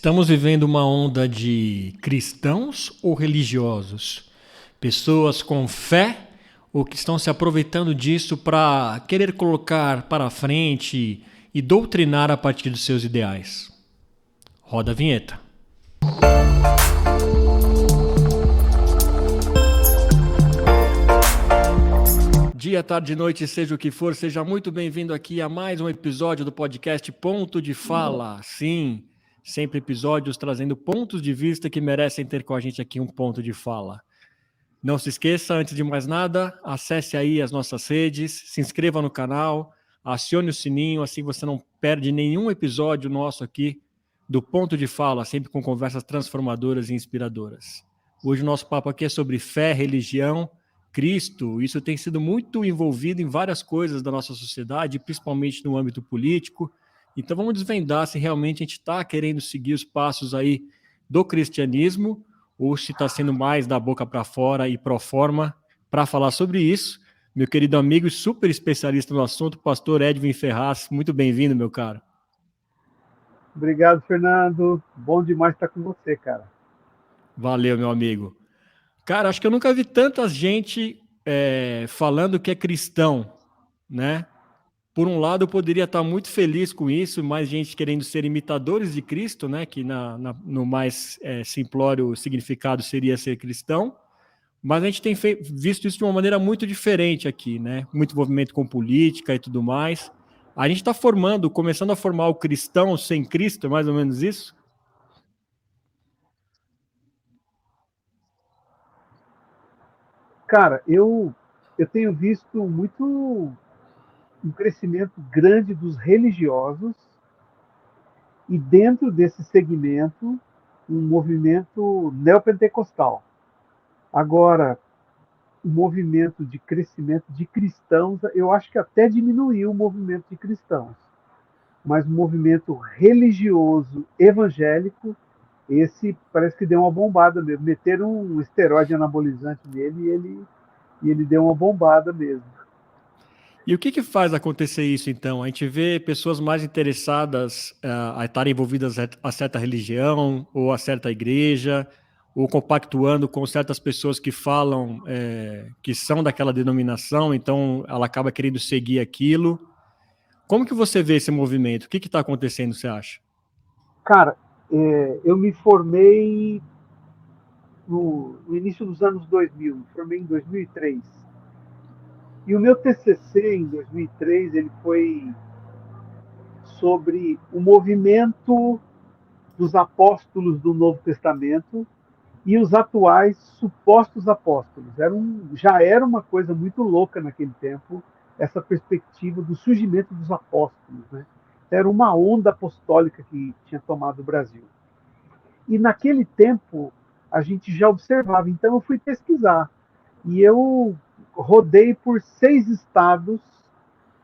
Estamos vivendo uma onda de cristãos ou religiosos? Pessoas com fé ou que estão se aproveitando disso para querer colocar para frente e doutrinar a partir dos seus ideais? Roda a vinheta. Dia, tarde, noite, seja o que for, seja muito bem-vindo aqui a mais um episódio do podcast Ponto de Fala. Sim, sempre episódios trazendo pontos de vista que merecem ter com a gente aqui um ponto de fala. Não se esqueça, antes de mais nada, acesse aí as nossas redes, se inscreva no canal, acione o sininho, assim você não perde nenhum episódio nosso aqui do Ponto de Fala, sempre com conversas transformadoras e inspiradoras. Hoje o nosso papo aqui é sobre fé, religião, Cristo. Isso tem sido muito envolvido em várias coisas da nossa sociedade, principalmente no âmbito político. Então vamos desvendar se realmente a gente está querendo seguir os passos aí do cristianismo ou se está sendo mais da boca para fora e pro forma. Para falar sobre isso, meu querido amigo e super especialista no assunto, pastor Edwin Ferraz. Muito bem-vindo, meu caro. Obrigado, Fernando. Bom demais estar com você, cara. Valeu, meu amigo. Cara, acho que eu nunca vi tanta gente falando que é cristão, né? Por um lado, eu poderia estar muito feliz com isso, mais gente querendo ser imitadores de Cristo, né? Que no mais simplório significado seria ser cristão. Mas a gente tem visto isso de uma maneira muito diferente aqui, né? Muito envolvimento com política e tudo mais. A gente está começando a formar o cristão sem Cristo, é mais ou menos isso? Cara, eu tenho visto muito um crescimento grande dos religiosos e dentro desse segmento um movimento neopentecostal. Agora, o movimento de crescimento de cristãos, eu acho que até diminuiu o movimento de cristãos, mas o movimento religioso evangélico, esse parece que deu uma bombada mesmo. Meteram um esteroide anabolizante nele e ele deu uma bombada mesmo. E o que faz acontecer isso, então? A gente vê pessoas mais interessadas a estarem envolvidas a certa religião ou a certa igreja, ou compactuando com certas pessoas que falam que são daquela denominação, então ela acaba querendo seguir aquilo. Como que você vê esse movimento? O que está acontecendo, você acha? Cara, eu me formei no início dos anos 2000, me formei em 2003. E o meu TCC em 2003 ele foi sobre o movimento dos apóstolos do Novo Testamento e os atuais supostos apóstolos. Já era uma coisa muito louca naquele tempo, essa perspectiva do surgimento dos apóstolos. Né? Era uma onda apostólica que tinha tomado o Brasil. E naquele tempo a gente já observava. Então eu fui pesquisar. E eu rodei por 6 estados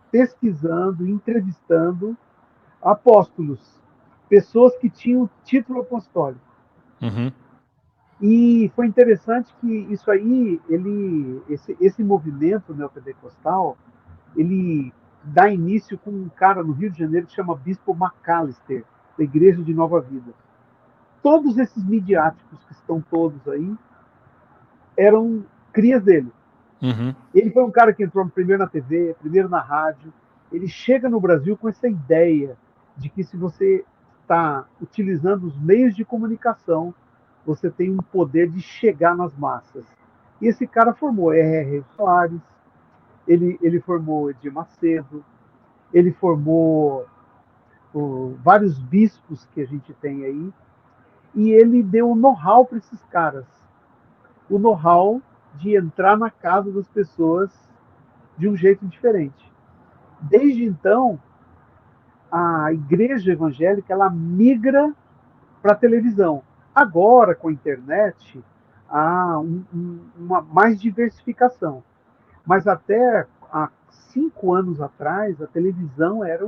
pesquisando, entrevistando apóstolos, pessoas que tinham título apostólico. Uhum. E foi interessante que isso aí, esse movimento neopentecostal, ele dá início com um cara no Rio de Janeiro que chama Bispo McAllister, da Igreja de Nova Vida. Todos esses midiáticos que estão todos aí eram crias dele. Uhum. Ele foi um cara que entrou primeiro na TV, primeiro na rádio. Ele chega no Brasil com essa ideia de que se você está utilizando os meios de comunicação, você tem um poder de chegar nas massas. E esse cara formou R.R. Soares, ele formou Edir Macedo, ele formou vários bispos que a gente tem aí, e ele deu um know-how para esses caras. O know-how de entrar na casa das pessoas de um jeito diferente. Desde então, a igreja evangélica ela migra para a televisão. Agora, com a internet, há uma mais diversificação. Mas até há 5 anos atrás, a televisão era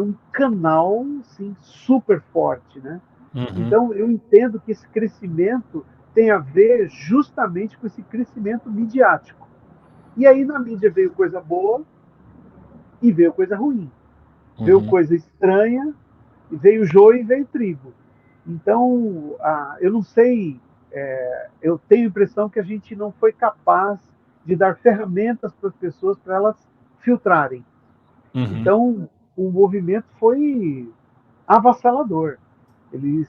um canal assim, super forte. Né? Uhum. Então, eu entendo que esse crescimento tem a ver justamente com esse crescimento midiático. E aí, na mídia, veio coisa boa e veio coisa ruim. Veio Uhum. coisa estranha, veio joio e veio trigo. Então, eu não sei, eu tenho a impressão que a gente não foi capaz de dar ferramentas para as pessoas para elas filtrarem. Uhum. Então, o movimento foi avassalador. Eles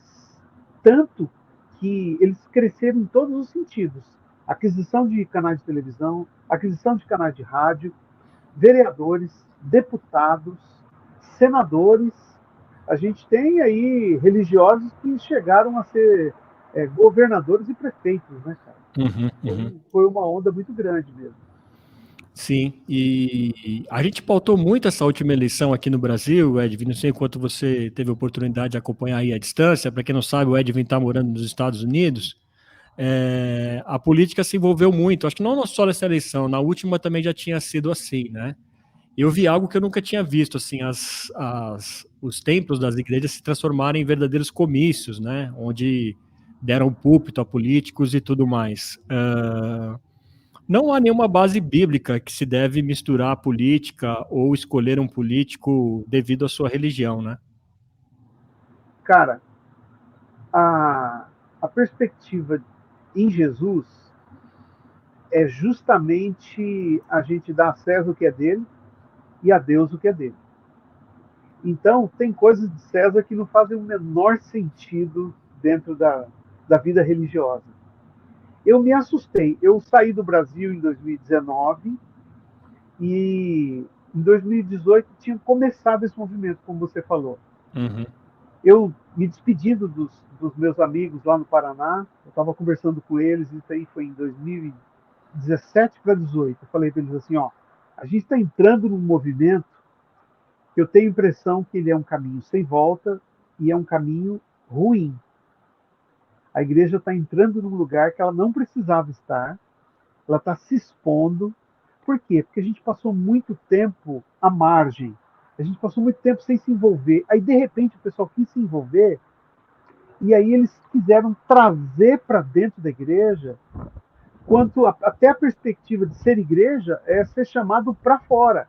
tanto que eles cresceram em todos os sentidos. Aquisição de canais de televisão, aquisição de canais de rádio, vereadores, deputados, senadores. A gente tem aí religiosos que chegaram a ser governadores e prefeitos, né, cara? Uhum, uhum. Foi uma onda muito grande mesmo. Sim, e a gente pautou muito essa última eleição aqui no Brasil, Edvin, não sei quanto você teve a oportunidade de acompanhar aí à distância, para quem não sabe, o Edvin está morando nos Estados Unidos, a política se envolveu muito, acho que não só nessa eleição, na última também já tinha sido assim, né? Eu vi algo que eu nunca tinha visto, assim, os templos das igrejas se transformarem em verdadeiros comícios, né? Onde deram púlpito a políticos e tudo mais. Não há nenhuma base bíblica que se deve misturar a política ou escolher um político devido à sua religião, né? Cara, a perspectiva em Jesus é justamente a gente dar a César o que é dele e a Deus o que é dele. Então, tem coisas de César que não fazem o menor sentido dentro da vida religiosa. Eu me assustei. Eu saí do Brasil em 2019 e em 2018 tinha começado esse movimento, como você falou. Uhum. Eu me despedindo dos meus amigos lá no Paraná, eu estava conversando com eles, isso aí foi em 2017 para 2018. Eu falei para eles assim, ó, a gente está entrando num movimento que eu tenho a impressão que ele é um caminho sem volta e é um caminho ruim. A igreja está entrando num lugar que ela não precisava estar, ela está se expondo. Por quê? Porque a gente passou muito tempo à margem, a gente passou muito tempo sem se envolver. Aí, de repente, o pessoal quis se envolver e aí eles quiseram trazer para dentro da igreja, até a perspectiva de ser igreja é ser chamado para fora.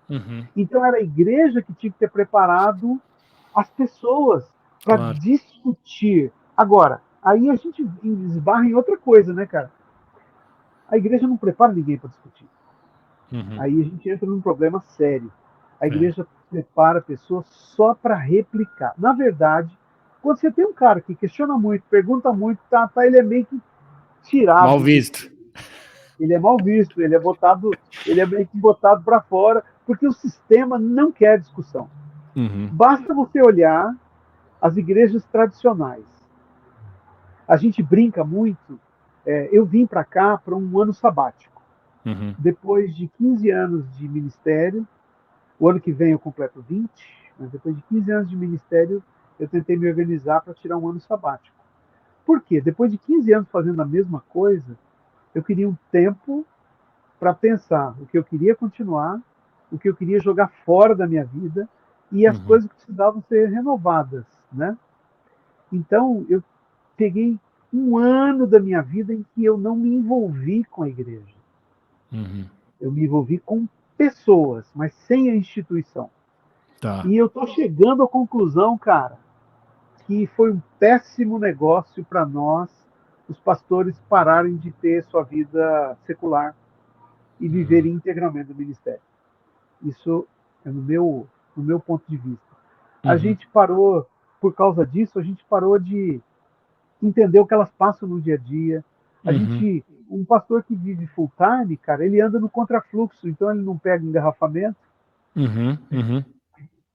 Uhum. Então era a igreja que tinha que ter preparado as pessoas para Claro. discutir. Agora, aí a gente esbarra em outra coisa, né, cara? A igreja não prepara ninguém para discutir. Uhum. Aí a gente entra num problema sério. A É. igreja prepara pessoas só para replicar. Na verdade, quando você tem um cara que questiona muito, pergunta muito, ele é meio que tirado Mal do visto. sistema. Ele é mal visto, ele é meio que botado para fora, porque o sistema não quer discussão. Uhum. Basta você olhar as igrejas tradicionais. A gente brinca muito. Eu vim para cá para um ano sabático. Uhum. Depois de 15 anos de ministério, o ano que vem eu completo 20, mas depois de 15 anos de ministério, eu tentei me organizar para tirar um ano sabático. Por quê? Depois de 15 anos fazendo a mesma coisa, eu queria um tempo para pensar o que eu queria continuar, o que eu queria jogar fora da minha vida e as Uhum. coisas que precisavam ser renovadas, né? Então, eu peguei um ano da minha vida em que eu não me envolvi com a igreja. Uhum. Eu me envolvi com pessoas, mas sem a instituição. Tá. E eu estou chegando à conclusão, cara, que foi um péssimo negócio para nós, os pastores, pararem de ter sua vida secular e Uhum. viverem integralmente do ministério. Isso é no meu ponto de vista. A Uhum. gente parou, por causa disso, a gente parou de entender o que elas passam no dia a dia. Uhum. Um pastor que vive full time, cara, ele anda no contrafluxo, então ele não pega engarrafamento, Uhum. Uhum.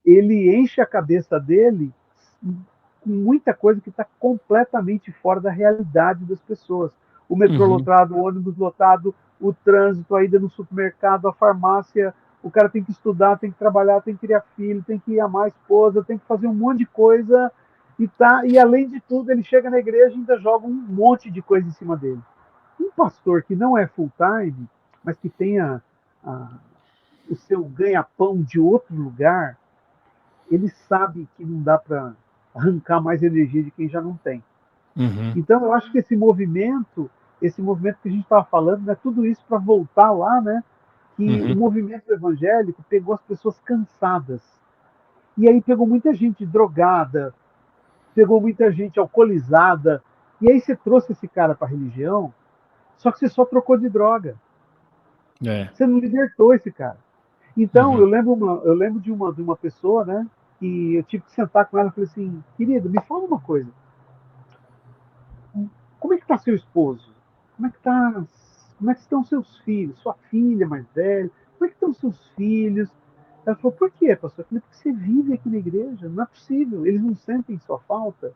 ele enche a cabeça dele com muita coisa que está completamente fora da realidade das pessoas. O metrô Uhum. lotado, o ônibus lotado, o trânsito, a ida no supermercado, a farmácia, o cara tem que estudar, tem que trabalhar, tem que criar filho, tem que amar a esposa, tem que fazer um monte de coisa e além de tudo ele chega na igreja e ainda joga um monte de coisa em cima dele. Um pastor que não é full time, mas que tenha o seu ganha-pão de outro lugar, ele sabe que não dá para arrancar mais energia de quem já não tem. Uhum. Então, eu acho que esse movimento que a gente estava falando, né, tudo isso para voltar lá, né, que o Uhum. movimento evangélico pegou as pessoas cansadas. E aí pegou muita gente drogada, pegou muita gente alcoolizada, e aí você trouxe esse cara para a religião, só que você só trocou de droga. Você não libertou esse cara. Então, Uhum. eu lembro de uma pessoa, né, que eu tive que sentar com ela e falei assim, querida, me fala uma coisa. Como é que está seu esposo? Como é que tá, como é que estão seus filhos? Sua filha mais velha? Como é que estão seus filhos? Ela falou, por quê, pastor? Porque você vive aqui na igreja, não é possível, eles não sentem sua falta.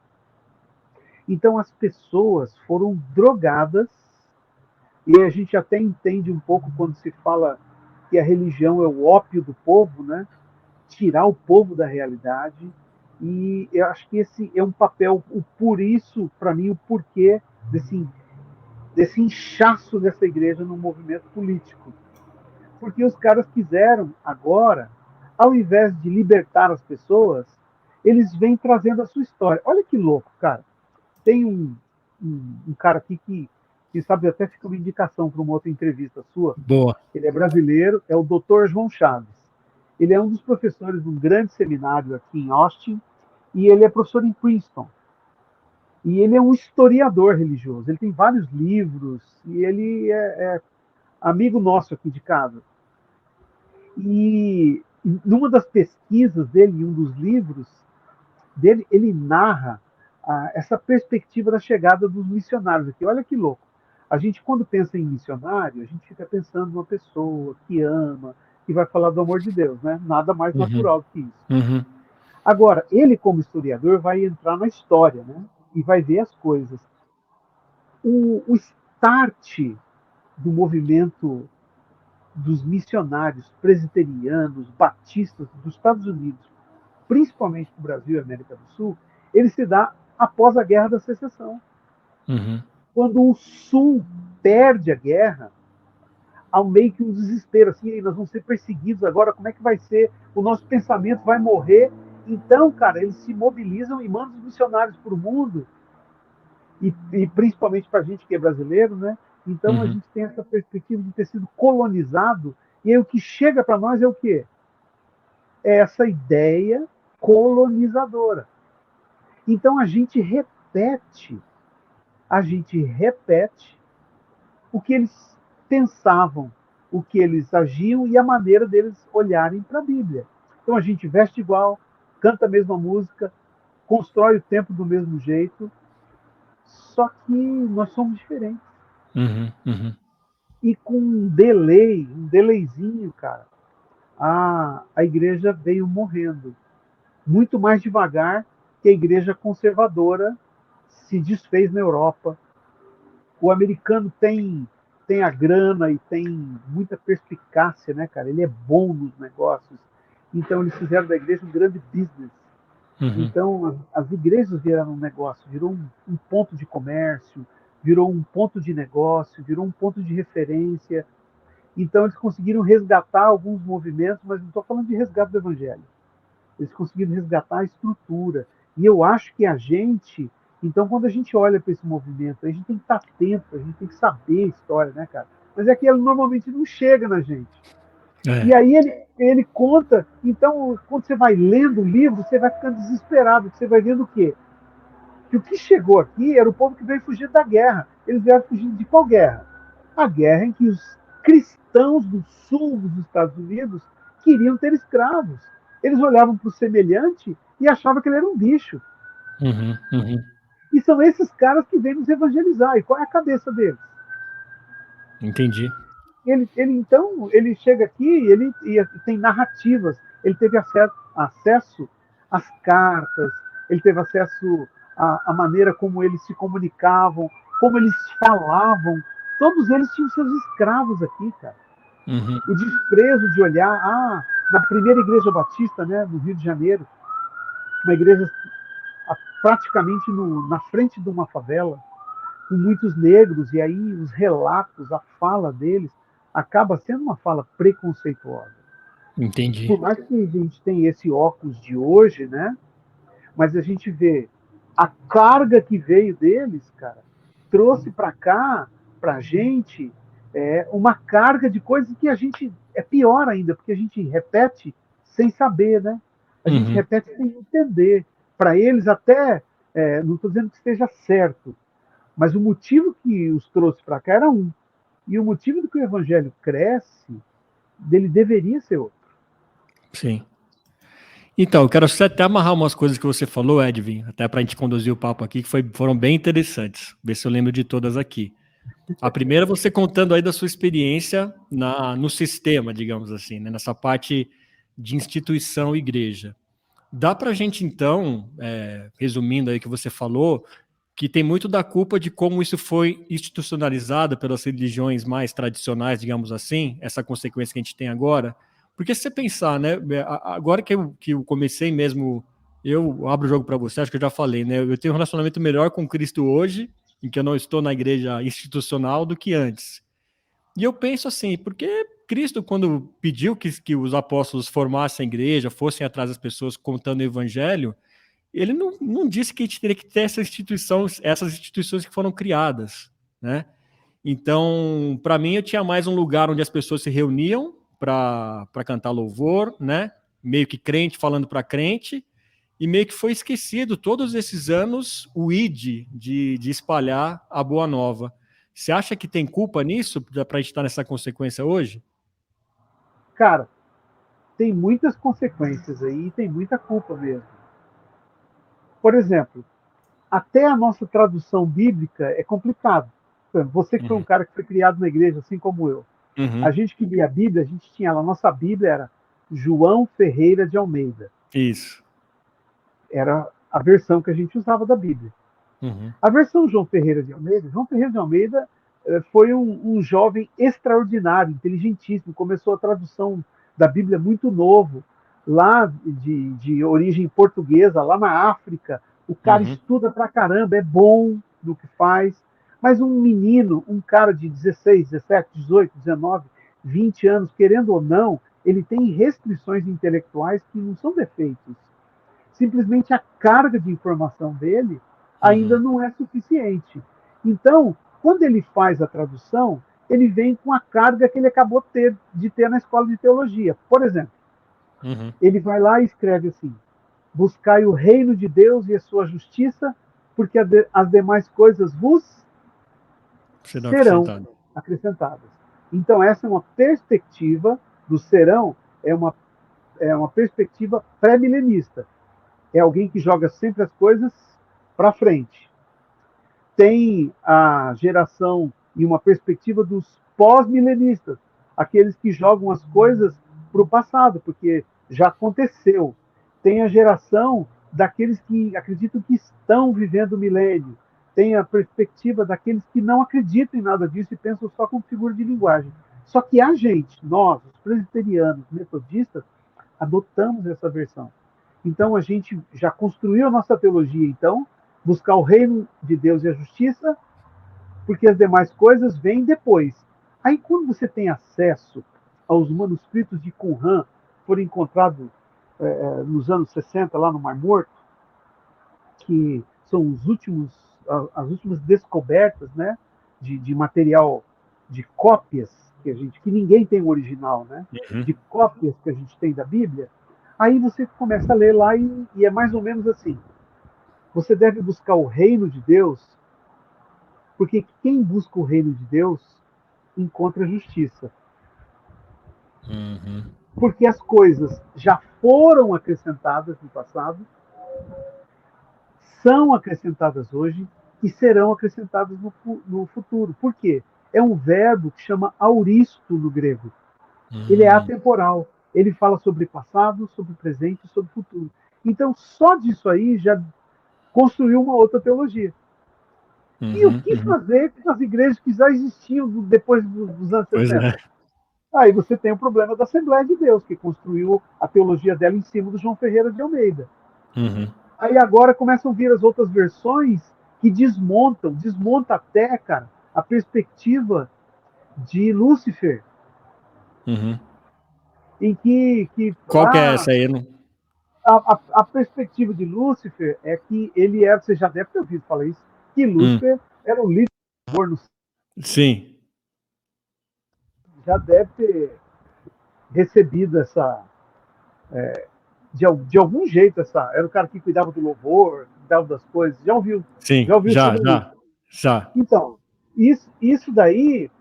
Então as pessoas foram drogadas, e a gente até entende um pouco quando se fala que a religião é o ópio do povo, né? Tirar o povo da realidade. E eu acho que esse é um papel, por isso, para mim, o porquê desse inchaço dessa igreja no movimento político. Porque os caras quiseram, agora, ao invés de libertar as pessoas, eles vêm trazendo a sua história. Olha que louco, cara. Tem um cara aqui que sabe, até fica uma indicação para uma outra entrevista sua. Boa. Ele é brasileiro, é o Dr. João Chaves. Ele é um dos professores de um grande seminário aqui em Austin, e ele é professor em Princeton. E ele é um historiador religioso. Ele tem vários livros, e ele é amigo nosso aqui de casa. E numa das pesquisas dele, em um dos livros dele, ele narra essa perspectiva da chegada dos missionários aqui. Olha que louco. A gente, quando pensa em missionário, a gente fica pensando numa pessoa que ama, que vai falar do amor de Deus, né? Nada mais Uhum. natural do que isso. Uhum. Agora, ele, como historiador, vai entrar na história, né? E vai ver as coisas. O start do movimento dos missionários presbiterianos, batistas dos Estados Unidos, principalmente para o Brasil e América do Sul, ele se dá após a Guerra da Secessão. Uhum. Quando o Sul perde a guerra, há meio que um desespero, assim, nós vamos ser perseguidos agora, como é que vai ser? O nosso pensamento vai morrer. Então, cara, eles se mobilizam e mandam os missionários para o mundo, e principalmente para a gente que é brasileiro, né? Então a Uhum. gente tem essa perspectiva de ter sido colonizado, e aí o que chega para nós é o quê? É essa ideia colonizadora. Então a gente repete o que eles pensavam, o que eles agiam e a maneira deles olharem para a Bíblia. Então a gente veste igual, canta a mesma música, constrói o templo do mesmo jeito, só que nós somos diferentes. Uhum. Uhum. E com um delayzinho, cara, a igreja veio morrendo. Muito mais devagar que a igreja conservadora se desfez na Europa. O americano tem a grana e tem muita perspicácia, né, cara? Ele é bom nos negócios. Então eles fizeram da igreja um grande business. Uhum. Então as igrejas viraram um negócio, virou um ponto de comércio, virou um ponto de negócio, virou um ponto de referência. Então eles conseguiram resgatar alguns movimentos, mas não estou falando de resgate do evangelho. Eles conseguiram resgatar a estrutura. E eu acho que a gente, então, quando a gente olha para esse movimento, a gente tem que estar atento, a gente tem que saber a história, né, cara? Mas é que ele normalmente não chega na gente. E É. aí ele conta, então, quando você vai lendo o livro, você vai ficando desesperado, você vai vendo o quê? Que o que chegou aqui era o povo que veio fugir da guerra. Eles vieram fugir de qual guerra? A guerra em que os cristãos do sul dos Estados Unidos queriam ter escravos. Eles olhavam para o semelhante e achavam que ele era um bicho. Uhum. Uhum. E são esses caras que vêm nos evangelizar. E qual é a cabeça deles? Entendi. Então, ele chega aqui e tem narrativas. Ele teve acesso às cartas, ele teve acesso à maneira como eles se comunicavam, como eles falavam. Todos eles tinham seus escravos aqui, cara. Uhum. O desprezo de olhar, na primeira igreja batista, né, no Rio de Janeiro, uma igreja praticamente na frente de uma favela, com muitos negros, e aí os relatos, a fala deles, acaba sendo uma fala preconceituosa. Entendi. Por mais que a gente tenha esse óculos de hoje, né? Mas a gente vê a carga que veio deles, cara, trouxe para cá, para a gente, uma carga de coisas que a gente é pior ainda, porque a gente repete sem saber, né? A gente Uhum. repete sem entender. Para eles, até não estou dizendo que esteja certo, mas o motivo que os trouxe para cá era um. E o motivo do que o evangelho cresce, dele deveria ser outro. Sim. Então, eu quero até amarrar umas coisas que você falou, Edvin, até para a gente conduzir o papo aqui, que foram bem interessantes. Ver se eu lembro de todas aqui. A primeira, você contando aí da sua experiência no sistema, digamos assim, né, nessa parte de instituição igreja. Dá para a gente, então, resumindo aí o que você falou, que tem muito da culpa de como isso foi institucionalizado pelas religiões mais tradicionais, digamos assim, essa consequência que a gente tem agora. Porque se você pensar, né, agora que eu comecei mesmo, eu abro o jogo para você, acho que eu já falei, né, eu tenho um relacionamento melhor com Cristo hoje, em que eu não estou na igreja institucional, do que antes. E eu penso assim, porque Cristo, quando pediu que os apóstolos formassem a igreja, fossem atrás das pessoas contando o evangelho, ele não disse que a gente teria que ter essas instituições que foram criadas, né? Então, para mim, eu tinha mais um lugar onde as pessoas se reuniam para cantar louvor, né? Meio que crente falando para crente, e meio que foi esquecido todos esses anos o ID de espalhar a boa nova. Você acha que tem culpa nisso, para a gente estar nessa consequência hoje? Cara, tem muitas consequências aí e tem muita culpa mesmo. Por exemplo, até a nossa tradução bíblica é complicado. Você que foi um Uhum. cara que foi criado na igreja, assim como eu. A Uhum. gente que lia a Bíblia, a gente tinha lá, nossa Bíblia era João Ferreira de Almeida. Isso. Era a versão que a gente usava da Bíblia. Uhum. A versão João Ferreira de Almeida foi um jovem extraordinário, inteligentíssimo, começou a tradução da Bíblia muito novo, lá de origem portuguesa, lá na África. O cara Uhum. estuda pra caramba, é bom no que faz, mas um menino, um cara de 16, 17, 18, 19, 20 anos, querendo ou não, ele tem restrições intelectuais que não são defeitos. Simplesmente a carga de informação dele ainda Uhum. não é suficiente. Então, quando ele faz a tradução, ele vem com a carga que ele acabou de ter na escola de teologia. Por exemplo, Uhum. ele vai lá e escreve assim: buscai o reino de Deus e a sua justiça, porque as demais coisas vos Serão serão acrescentados. acrescentadas. Então, essa é uma perspectiva do serão, é uma perspectiva pré-milenista. É alguém que joga sempre as coisas para frente. Tem a geração e uma perspectiva dos pós-milenistas, aqueles que jogam as coisas para o passado, porque já aconteceu. Tem a geração daqueles que acreditam que estão vivendo o milênio. Tem a perspectiva daqueles que não acreditam em nada disso e pensam só como figura de linguagem. Só que a gente, nós, os presbiterianos, metodistas, adotamos essa versão. Então a gente já construiu a nossa teologia, então, buscar o reino de Deus e a justiça, porque as demais coisas vêm depois. Aí quando você tem acesso aos manuscritos de Qumran, que foram encontrados nos anos 60 lá no Mar Morto, que são as últimas descobertas, né, de material, de cópias que ninguém tem o original, né, Uhum. de cópias que a gente tem da Bíblia. Aí você começa a ler lá e é mais ou menos assim: você deve buscar o reino de Deus, porque quem busca o reino de Deus encontra justiça. Uhum. Porque as coisas já foram acrescentadas no passado, são acrescentadas hoje e serão acrescentadas no futuro. Por quê? É um verbo que chama auristo no grego. Ele é Uhum. atemporal. Ele fala sobre passado, sobre presente e sobre futuro. Então, só disso aí já construiu uma outra teologia. E o Uhum. que Uhum. fazer com as igrejas que já existiam depois dos anos Pois 60? é. Aí você tem o problema da Assembleia de Deus, que construiu a teologia dela em cima do João Ferreira de Almeida. Uhum. Aí agora começam a vir as outras versões que desmonta até, cara, a perspectiva de Lúcifer, Uhum. em que Qual que é essa aí? Não? a perspectiva de Lúcifer é que ele é, você já deve ter ouvido falar isso, que Lúcifer era o líder do amor no céu. Sim. Já deve ter recebido essa, de algum jeito, era o cara que cuidava do louvor, Inacreditável das Coisas. Já ouviu? Sim, Já ouviu já, sobre isso? já, já. Então, isso daí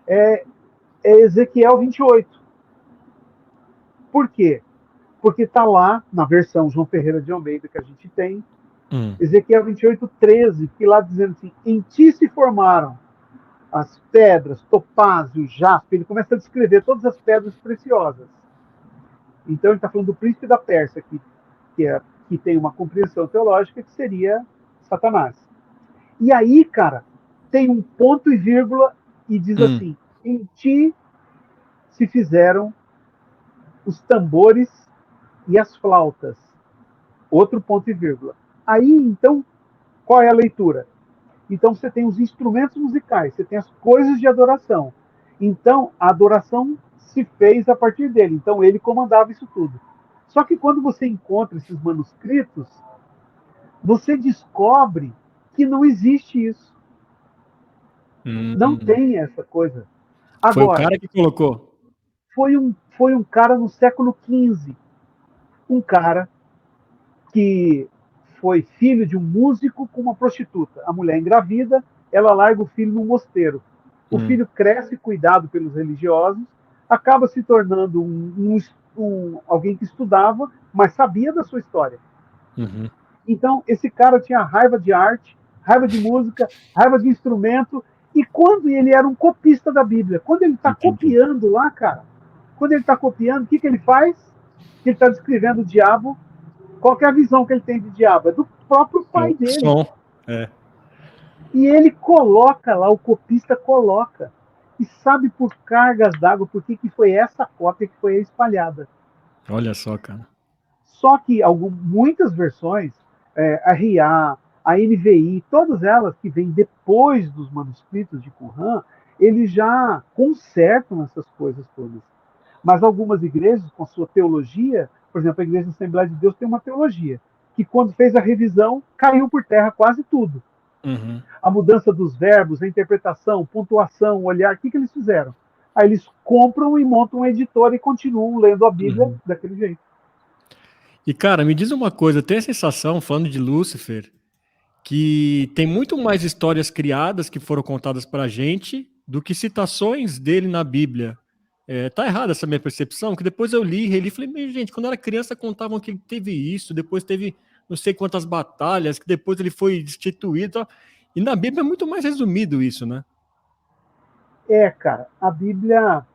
é Ezequiel 28. Por quê? Porque está lá, na versão João Ferreira de Almeida que a gente tem, Ezequiel 28, 13, que lá dizendo assim, em ti se formaram as pedras, topázio, jaspe, ele começa a descrever todas as pedras preciosas. Então ele está falando do príncipe da Pérsia, que tem uma compreensão teológica que seria Satanás. E aí, cara, tem um ponto e vírgula e diz assim, em ti se fizeram os tambores e as flautas. Outro ponto e vírgula. Aí, então, qual é a leitura? Então você tem os instrumentos musicais, você tem as coisas de adoração. Então a adoração se fez a partir dele. Então ele comandava isso tudo. Só que quando você encontra esses manuscritos, você descobre que não existe isso. Não tem essa coisa. Foi o Agora, cara que colocou. foi um cara no século XV. Um cara que foi filho de um músico com uma prostituta. A mulher engravida, ela larga o filho num mosteiro. O filho cresce cuidado pelos religiosos, acaba se tornando alguém que estudava, mas sabia da sua história. Então, esse cara tinha raiva de arte, raiva de música, raiva de instrumento, e quando ele era um copista da Bíblia, quando ele está copiando lá, cara, quando ele está copiando, o que ele faz? Ele está descrevendo o diabo. Qual é a visão que ele tem de diabo? É do próprio pai dele. Som. É. E ele coloca lá, o copista coloca. E sabe por cargas d'água por que foi essa cópia que foi espalhada. Olha só, cara. Só que muitas versões, a RA, a NVI, todas elas que vêm depois dos manuscritos de Qumran, eles já consertam essas coisas todas. Mas algumas igrejas, com sua teologia, por exemplo, a Igreja da Assembleia de Deus tem uma teologia, que quando fez a revisão, caiu por terra quase tudo. A mudança dos verbos, a interpretação, pontuação, olhar, o que eles fizeram? Aí eles compram e montam uma editora e continuam lendo a Bíblia daquele jeito. E, cara, me diz uma coisa, tem a sensação, falando de Lúcifer, que tem muito mais histórias criadas que foram contadas pra gente do que citações dele na Bíblia. Tá errada essa minha percepção? Que depois eu li, reli, falei, gente, quando eu era criança contavam que ele teve isso, depois teve não sei quantas batalhas, que depois ele foi destituído. E na Bíblia é muito mais resumido isso, né? Cara, a Bíblia,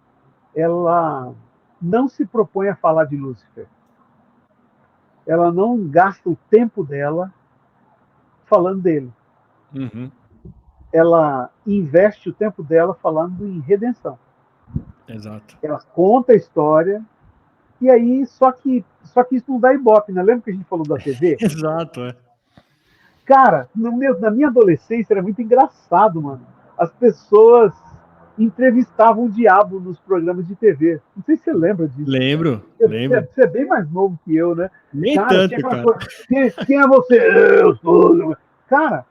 ela não se propõe a falar de Lúcifer. Ela não gasta o tempo dela falando dele. Ela investe o tempo dela falando em redenção. Exato. Ela conta a história, e aí, só que isso não dá ibope, né? Lembra que a gente falou da TV? Exato, Cara, na minha adolescência era muito engraçado, mano. As pessoas entrevistavam o diabo nos programas de TV. Não sei se você lembra disso. Lembro. Você é bem mais novo que eu, né? Nem cara, tanto, cara. Coisa, quem é você? Eu sou... Cara,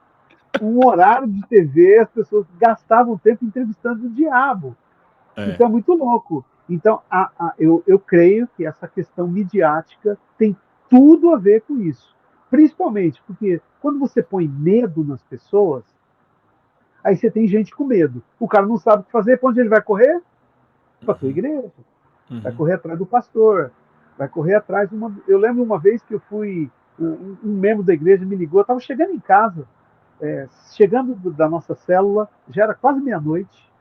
um horário de TV, as pessoas gastavam tempo entrevistando o diabo. Então é muito louco. Então, eu creio que essa questão midiática tem tudo a ver com isso. Principalmente porque quando você põe medo nas pessoas, aí você tem gente com medo. O cara não sabe o que fazer, para onde ele vai correr? Para a tua igreja. Vai correr atrás do pastor. Vai correr atrás de uma... Eu lembro uma vez que eu fui... Um membro da igreja me ligou, eu estava chegando em casa, chegando da nossa célula, já era quase meia-noite.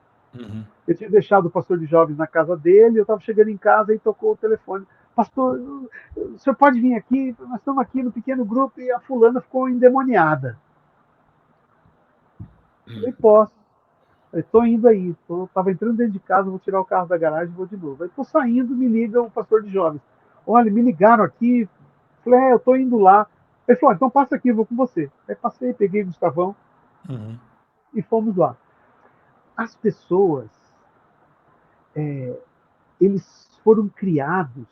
Eu tinha deixado o pastor de jovens na casa dele, eu estava chegando em casa e tocou o telefone. Pastor, o senhor pode vir aqui? Nós estamos aqui no pequeno grupo e a fulana ficou endemoniada. Eu falei, posso. Estou indo aí. Estava entrando dentro de casa, vou tirar o carro da garagem e vou de novo. Aí estou saindo, me liga o pastor de jovens. Olha, me ligaram aqui. Falei, eu estou indo lá. Ele falou, então passa aqui, eu vou com você. Aí passei, peguei o Gustavão e fomos lá. As pessoas, eles foram criados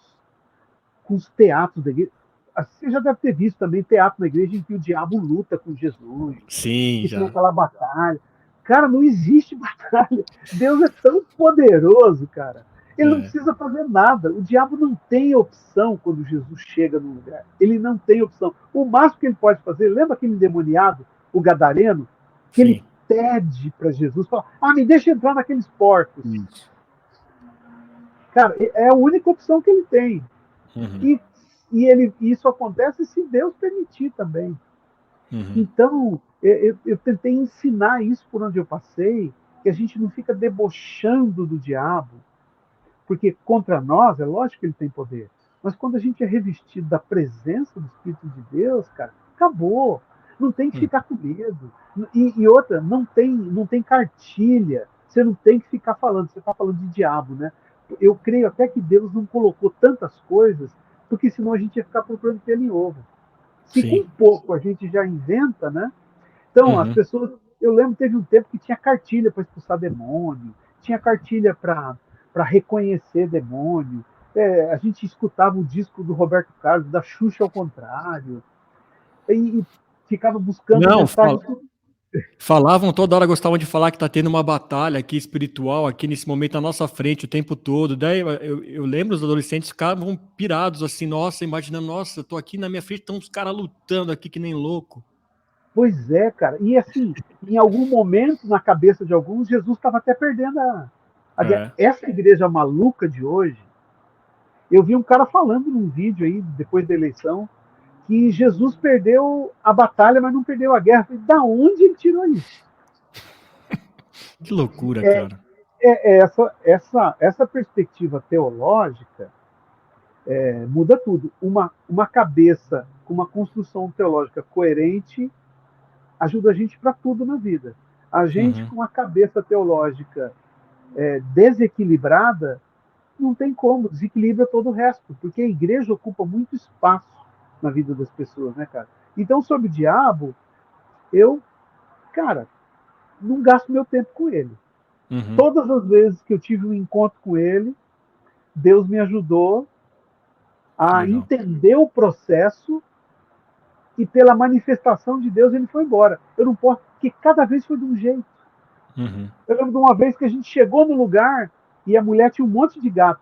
com os teatros da igreja. Você já deve ter visto também teatro na igreja em que o diabo luta com Jesus. Sim, que já. tem aquela batalha. Cara, não existe batalha. Deus é tão poderoso, cara. Ele não precisa fazer nada. O diabo não tem opção quando Jesus chega no lugar. Ele não tem opção. O máximo que ele pode fazer, lembra aquele endemoniado, o gadareno, que ele Sim. pede para Jesus, fala, me deixa entrar naqueles porcos. Isso. Cara, é a única opção que ele tem. Uhum. E isso acontece se Deus permitir também. Uhum. Então, eu tentei ensinar isso por onde eu passei, que a gente não fica debochando do diabo, porque contra nós, é lógico que ele tem poder, mas quando a gente é revestido da presença do Espírito de Deus, cara, acabou. Não tem que Uhum. ficar com medo. E outra, não tem cartilha. Você não tem que ficar falando. Você está falando de diabo, né? Eu creio até que Deus não colocou tantas coisas, porque senão a gente ia ficar procurando pelo em ovo. Se com Sim. pouco a gente já inventa, né? Então, as Uhum. pessoas. Eu lembro que teve um tempo que tinha cartilha para expulsar demônio, tinha cartilha para reconhecer demônio. A gente escutava o disco do Roberto Carlos, da Xuxa ao contrário, e ficava buscando Não, mensagens. falavam toda hora, gostavam de falar que está tendo uma batalha aqui espiritual, aqui nesse momento à nossa frente o tempo todo. Daí eu lembro os adolescentes ficavam pirados assim, nossa, imaginando, nossa, eu tô aqui na minha frente, estão uns caras lutando aqui que nem louco. Pois é, cara. E assim, em algum momento na cabeça de alguns, Jesus estava até perdendo a guerra. É. Essa igreja maluca de hoje, eu vi um cara falando num vídeo aí, depois da eleição, que Jesus perdeu a batalha, mas não perdeu a guerra. Falei, da onde ele tirou isso? Que loucura, É, cara. essa perspectiva teológica muda tudo. Uma cabeça com uma construção teológica coerente ajuda a gente para tudo na vida. A gente Uhum. com uma cabeça teológica desequilibrada, não tem como, desequilibra todo o resto, porque a igreja ocupa muito espaço na vida das pessoas, né, cara? Então, sobre o diabo, eu, cara, não gasto meu tempo com ele. Uhum. Todas as vezes que eu tive um encontro com ele, Deus me ajudou Que a legal. entender o processo e pela manifestação de Deus ele foi embora. Eu não posso, porque cada vez foi de um jeito. Uhum. Eu lembro de uma vez que a gente chegou no lugar e a mulher tinha um monte de gato.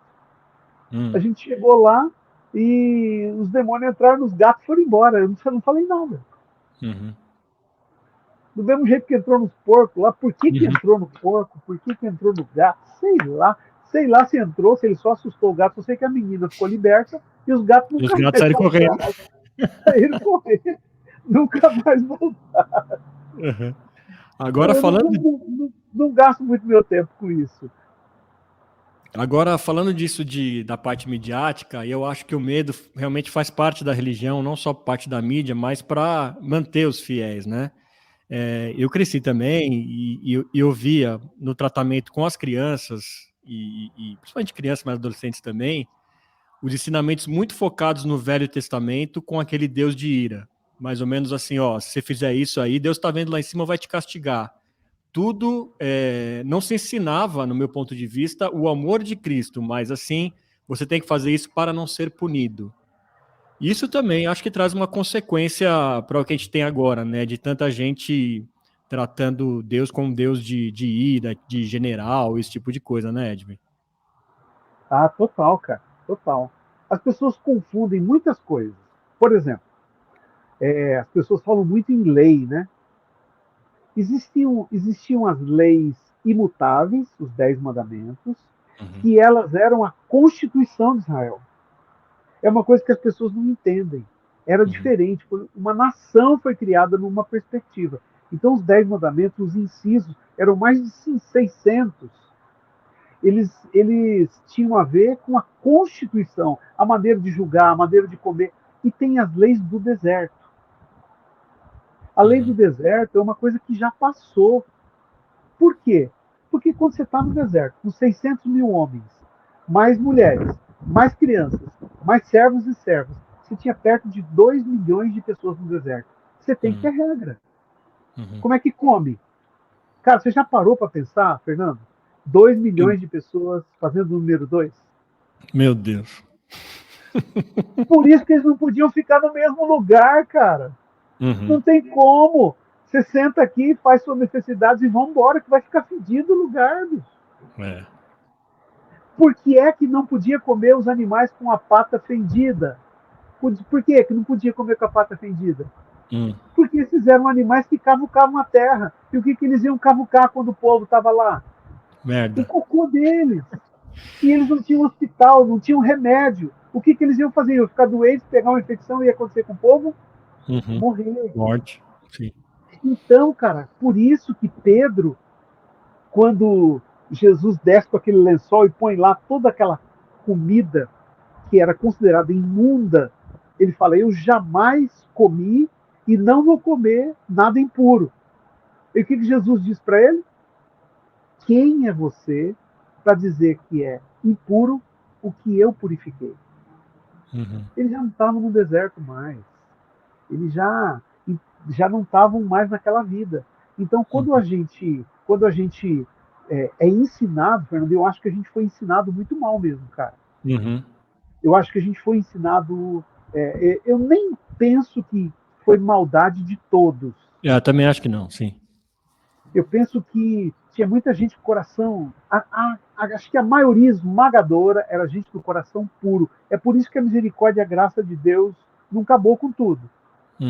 A gente chegou lá e os demônios entraram nos gatos e foram embora. Eu não falei nada. Uhum. Do mesmo jeito que entrou nos porcos lá, por que Uhum. entrou no porco? Por que entrou no gato? Sei lá. Sei lá se entrou, se ele só assustou o gato. Eu sei que a menina ficou liberta e os gatos E os nunca gatos mais saíram correndo. voltaram. Saíram correndo. Nunca mais voltaram. Uhum. Então, Agora eu falando, não gasto muito meu tempo com isso. agora falando disso da parte midiática, eu acho que o medo realmente faz parte da religião, não só parte da mídia, mas para manter os fiéis, né? Eu cresci também e eu via no tratamento com as crianças, e principalmente crianças, mas adolescentes também, os ensinamentos muito focados no Velho Testamento com aquele Deus de ira. Mais ou menos assim, ó, se você fizer isso aí, Deus está vendo lá em cima, vai te castigar. Tudo não se ensinava, no meu ponto de vista, o amor de Cristo, mas assim, você tem que fazer isso para não ser punido. Isso também acho que traz uma consequência para o que a gente tem agora, né? De tanta gente tratando Deus como Deus de ira, de general, esse tipo de coisa, né, Edwin? Ah, total, cara. Total. As pessoas confundem muitas coisas. Por exemplo, as pessoas falam muito em lei, né? Existiam as leis imutáveis, os 10 mandamentos, Uhum. que elas eram a constituição de Israel. É uma coisa que as pessoas não entendem. Era Uhum. diferente. Uma nação foi criada numa perspectiva. Então, os 10 mandamentos, os incisos, eram mais de 600. Eles tinham a ver com a constituição, a maneira de julgar, a maneira de comer. E tem as leis do deserto. A lei do Uhum. deserto é uma coisa que já passou. Por quê? Porque quando você está no deserto, com 600 mil homens, mais mulheres, mais crianças, mais servos e servas, você tinha perto de 2 milhões de pessoas no deserto. Você tem que ter Uhum. regra. Uhum. Como é que come? Cara, você já parou para pensar, Fernando? 2 milhões de pessoas fazendo o número 2? Meu Deus. Por isso que eles não podiam ficar no mesmo lugar, cara. Uhum. Não tem como. Você senta aqui, faz suas necessidades e vão embora, que vai ficar fedido o lugar, bicho. É. Por que é que não podia comer os animais com a pata fendida? Por que não podia comer com a pata fendida? Porque esses eram animais que cavucavam a terra. E o que eles iam cavucar quando o povo estava lá? Merda. O cocô deles. E eles não tinham hospital, não tinham remédio. O que eles iam fazer? Iam ficar doentes, pegar uma infecção e ia acontecer com o povo? Morrer. Morte, sim. Então, cara, por isso que Pedro, quando Jesus desce com aquele lençol e põe lá toda aquela comida que era considerada imunda, ele fala: eu jamais comi e não vou comer nada impuro. E o que Jesus diz para ele? Quem é você para dizer que é impuro o que eu purifiquei? Eles já não estavam no deserto mais. Eles já não estavam mais naquela vida. Então, quando a gente é ensinado, Fernando, eu acho que a gente foi ensinado muito mal mesmo, cara. Eu acho que a gente foi ensinado. Eu nem penso que foi maldade de todos. Eu também acho que não, sim. Eu penso que tinha muita gente com coração. Acho que a maioria esmagadora era gente do coração puro. É por isso que a misericórdia e a graça de Deus não acabou com tudo.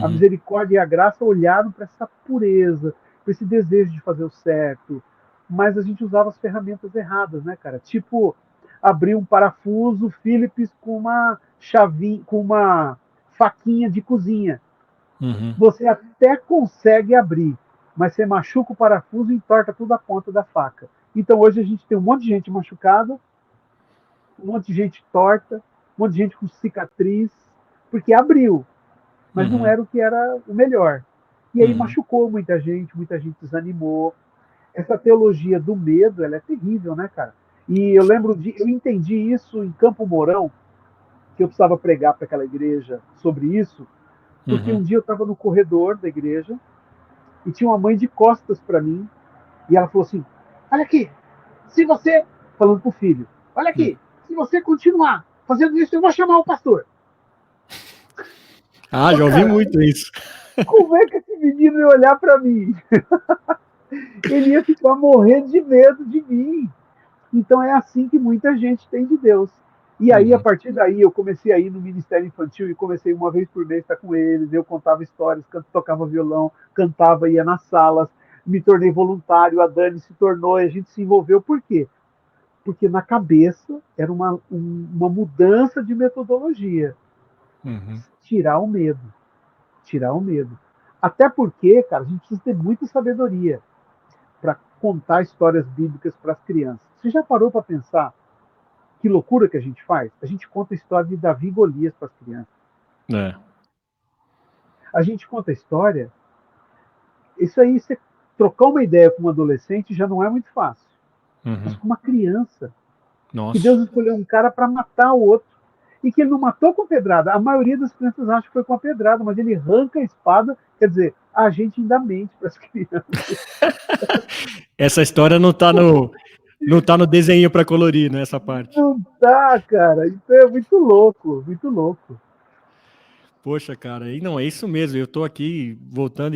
A misericórdia e a graça olharam para essa pureza, para esse desejo de fazer o certo. Mas a gente usava as ferramentas erradas, né, cara? Tipo, abrir um parafuso Phillips com uma chavinha, com uma faquinha de cozinha. Você até consegue abrir, mas você machuca o parafuso e entorta toda a ponta da faca. Então hoje a gente tem um monte de gente machucada, um monte de gente torta, um monte de gente com cicatriz, porque abriu, mas não era o que era o melhor. E aí machucou muita gente desanimou. Essa teologia do medo, ela é terrível, né, cara? E eu entendi isso em Campo Mourão, que eu precisava pregar para aquela igreja sobre isso, porque um dia eu estava no corredor da igreja e tinha uma mãe de costas para mim e ela falou assim: olha aqui, se você, falando pro filho, olha aqui, se você continuar fazendo isso, eu vou chamar o pastor. Ah, já ouvi muito isso. Como é que esse menino ia olhar para mim? Ele ia ficar morrendo de medo de mim. Então é assim que muita gente tem de Deus. E aí, a partir daí, eu comecei a ir no Ministério Infantil e comecei uma vez por mês a estar com eles. Eu contava histórias, tocava violão, cantava, ia nas salas, me tornei voluntário, a Dani se tornou, a gente se envolveu. Por quê? Porque na cabeça era uma mudança de metodologia. Tirar o medo. Tirar o medo. Até porque, cara, a gente precisa ter muita sabedoria para contar histórias bíblicas para as crianças. Você já parou para pensar que loucura que a gente faz? A gente conta a história de Davi e Golias para as crianças. A gente conta a história. Isso aí, você trocar uma ideia com um adolescente já não é muito fácil. Mas com uma criança, que Deus escolheu um cara para matar o outro, e que ele não matou com pedrada. A maioria das crianças acha que foi com a pedrada, mas ele arranca a espada. Quer dizer, a gente ainda mente para as crianças. Essa história não tá no desenho para colorir, né, essa parte. Não dá, cara. Isso é muito louco, muito louco. Poxa, cara, e não, é isso mesmo, eu tô aqui voltando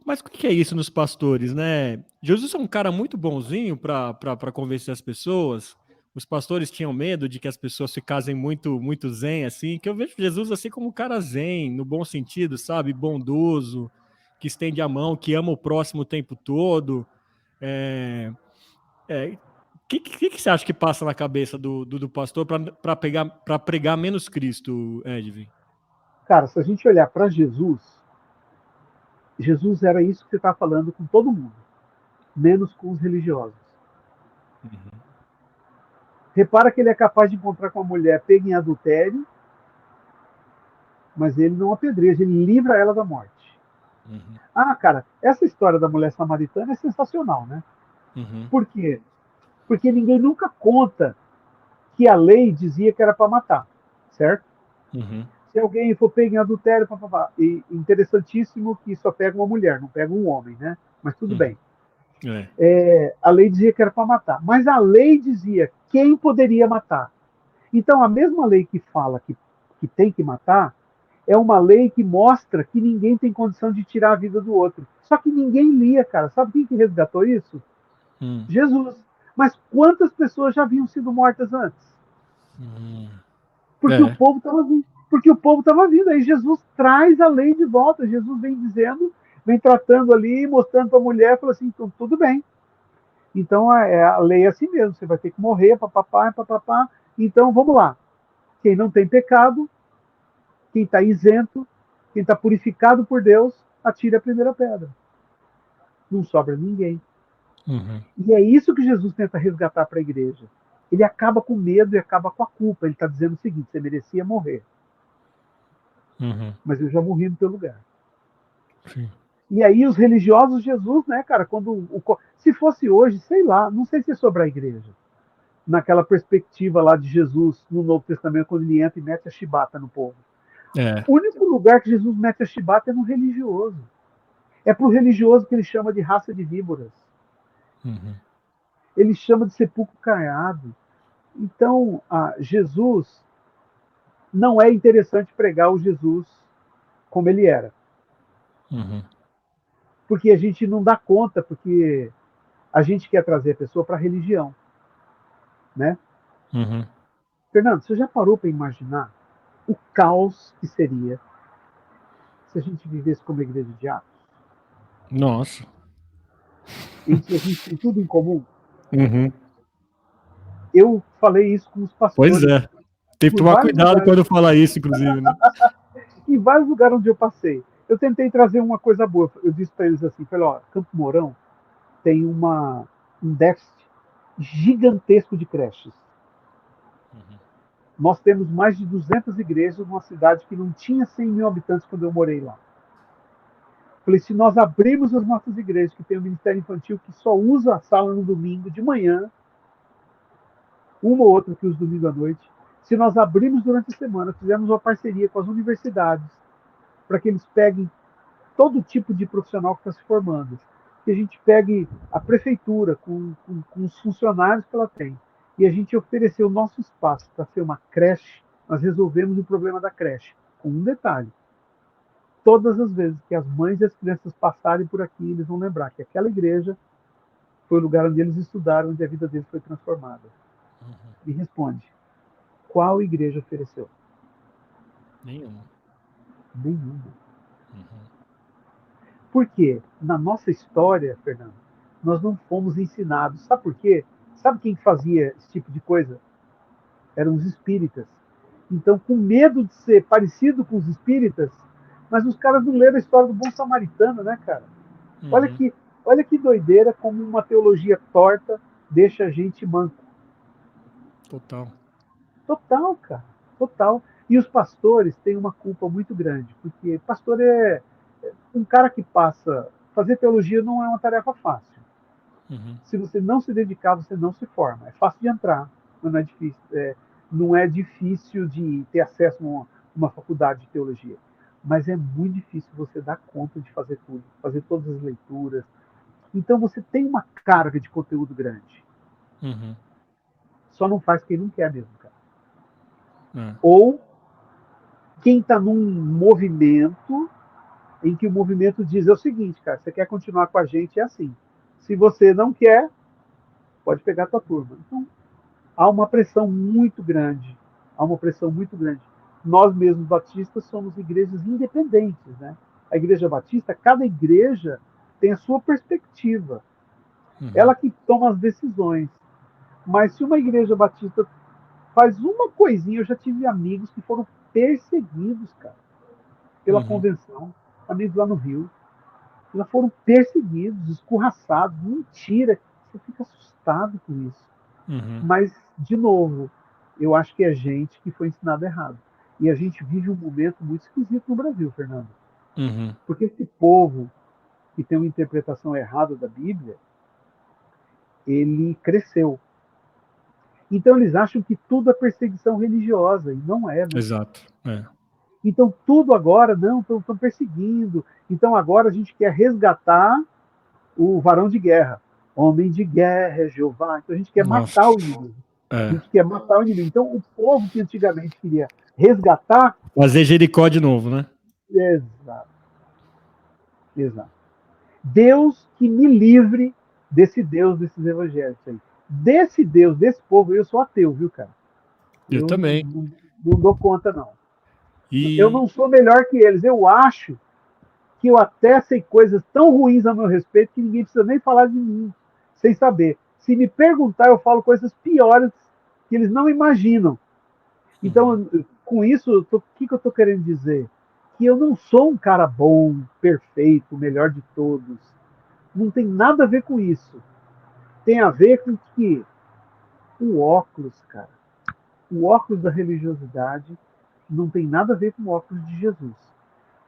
mas o que é isso nos pastores, né? Jesus é um cara muito bonzinho para convencer as pessoas. Os pastores tinham medo de que as pessoas ficassem muito zen, assim, que eu vejo Jesus assim como um cara zen, no bom sentido, sabe? Bondoso, que estende a mão, que ama o próximo o tempo todo. Que você acha que passa na cabeça do pastor para pregar menos Cristo, Edvin? Cara, se a gente olhar para Jesus, Jesus era isso que você está falando com todo mundo, menos com os religiosos. Repara que ele é capaz de encontrar com a mulher pega em adultério, mas ele não apedreja, ele livra ela da morte. Ah, cara, essa história da mulher samaritana é sensacional, né? Por quê? Porque ninguém nunca conta que a lei dizia que era para matar, certo? Se alguém for pego em adultério, e interessantíssimo que só pega uma mulher, não pega um homem, né? Mas tudo bem. A lei dizia que era para matar, mas a lei dizia quem poderia matar. Então, a mesma lei que fala que tem que matar é uma lei que mostra que ninguém tem condição de tirar a vida do outro. Só que ninguém lia, cara. Sabe quem que resgatou isso? Jesus. Mas quantas pessoas já haviam sido mortas antes? Porque o É. povo estava vindo. Porque o povo estava vindo. Aí Jesus traz a lei de volta. Jesus vem dizendo, vem tratando ali, mostrando para a mulher, fala assim, tudo bem. Então a lei é assim mesmo, você vai ter que morrer, papapá, papapá. Então vamos lá. Quem não tem pecado, quem está isento, quem está purificado por Deus, atire a primeira pedra. Não sobra ninguém. Uhum. E é isso que Jesus tenta resgatar para a igreja. Ele acaba com o medo e acaba com a culpa. Ele está dizendo o seguinte: você merecia morrer, Uhum. mas eu já morri no teu lugar. Sim. E aí os religiosos, Jesus, né, cara, se fosse hoje, sei lá, não sei se ia sobrar a igreja. Naquela perspectiva lá de Jesus no Novo Testamento, quando ele entra e mete a chibata no povo. É. O único lugar que Jesus mete a chibata é no religioso. É para o religioso que ele chama de raça de víboras. Uhum. Ele chama de sepulcro caiado. Então, Jesus não é interessante pregar o Jesus como ele era. Uhum. Porque a gente não dá conta, porque a gente quer trazer a pessoa para a religião. Né? Uhum. Fernando, você já parou para imaginar o caos que seria se a gente vivesse como a igreja de Atos? Nossa. Em que a gente tem tudo em comum? Uhum. Eu falei isso com os Pois pastores é. Tem que por tomar vários cuidado lugares, quando falar isso, inclusive, né? em vários lugares onde eu passei. Eu tentei trazer uma coisa boa. Eu disse para eles assim, falei, ó, Campo Mourão tem um déficit gigantesco de creches. Uhum. Nós temos mais de 200 igrejas numa cidade que não tinha 100 mil habitantes quando eu morei lá. Falei, se nós abrirmos as nossas igrejas, que tem o Ministério Infantil, que só usa a sala no domingo de manhã, uma ou outra que usa domingo à noite, se nós abrirmos durante a semana, fizermos uma parceria com as universidades, para que eles peguem todo tipo de profissional que está se formando, que a gente pegue a prefeitura com os funcionários que ela tem, e a gente oferecer o nosso espaço para ser uma creche, nós resolvemos o problema da creche, com um detalhe. Todas as vezes que as mães e as crianças passarem por aqui, eles vão lembrar que aquela igreja foi o lugar onde eles estudaram, onde a vida deles foi transformada. Me responde, qual igreja ofereceu? Nenhuma. Nenhuma. Uhum. Por quê? Na nossa história, Fernando, nós não fomos ensinados. Sabe por quê? Sabe quem fazia esse tipo de coisa? Eram os espíritas. Então, com medo de ser parecido com os espíritas, mas os caras não leram a história do bom samaritano, né, cara? Olha Uhum. que, olha que doideira como uma teologia torta deixa a gente manco. Total. Total, cara. Total. E os pastores têm uma culpa muito grande, porque pastor é um cara que passa. Fazer teologia não é uma tarefa fácil. Uhum. Se você não se dedicar, você não se forma. É fácil de entrar, mas não é difícil. Não é difícil de ter acesso a uma faculdade de teologia. Mas é muito difícil você dar conta de fazer tudo, fazer todas as leituras. Então você tem uma carga de conteúdo grande. Uhum. Só não faz quem não quer mesmo, cara. É. Ou quem está num movimento em que o movimento diz é o seguinte, cara, você quer continuar com a gente, é assim. Se você não quer, pode pegar a tua turma. Então, há uma pressão muito grande. Há uma pressão muito grande. Nós mesmos batistas somos igrejas independentes, né? A igreja batista, cada igreja tem a sua perspectiva. Uhum. Ela que toma as decisões. Mas se uma igreja batista faz uma coisinha, eu já tive amigos que foram perseguidos, cara, pela Uhum. convenção, amigos lá no Rio, já foram perseguidos, escorraçados, mentira. Você fica assustado com isso. Uhum. Mas, de novo, eu acho que é gente que foi ensinado errado. E a gente vive um momento muito esquisito no Brasil, Fernando. Uhum. Porque esse povo que tem uma interpretação errada da Bíblia, ele cresceu. Então eles acham que tudo é perseguição religiosa, e não é, né? Exato. É. Então tudo agora, não, estão perseguindo. Então agora a gente quer resgatar o varão de guerra. Homem de guerra é Jeová. Então a gente quer Nossa. matar o inimigo. A É. gente quer matar o inimigo. Então o povo que antigamente queria resgatar. Fazer Jericó de novo, né? Exato, exato. Deus que me livre desse Deus desses evangelhos aí. Desse Deus, desse povo, eu sou ateu, viu, cara? Eu Eu também. não dou conta, não. Eu E não sou melhor que eles. Eu acho que eu até sei coisas tão ruins a meu respeito que ninguém precisa nem falar de mim, sem saber. Se me perguntar, eu falo coisas piores que eles não imaginam. Então, com isso, o que eu estou querendo dizer? Que eu não sou um cara bom, perfeito, o melhor de todos. Não tem nada a ver com isso. Tem a ver com que o óculos, cara, o óculos da religiosidade não tem nada a ver com o óculos de Jesus.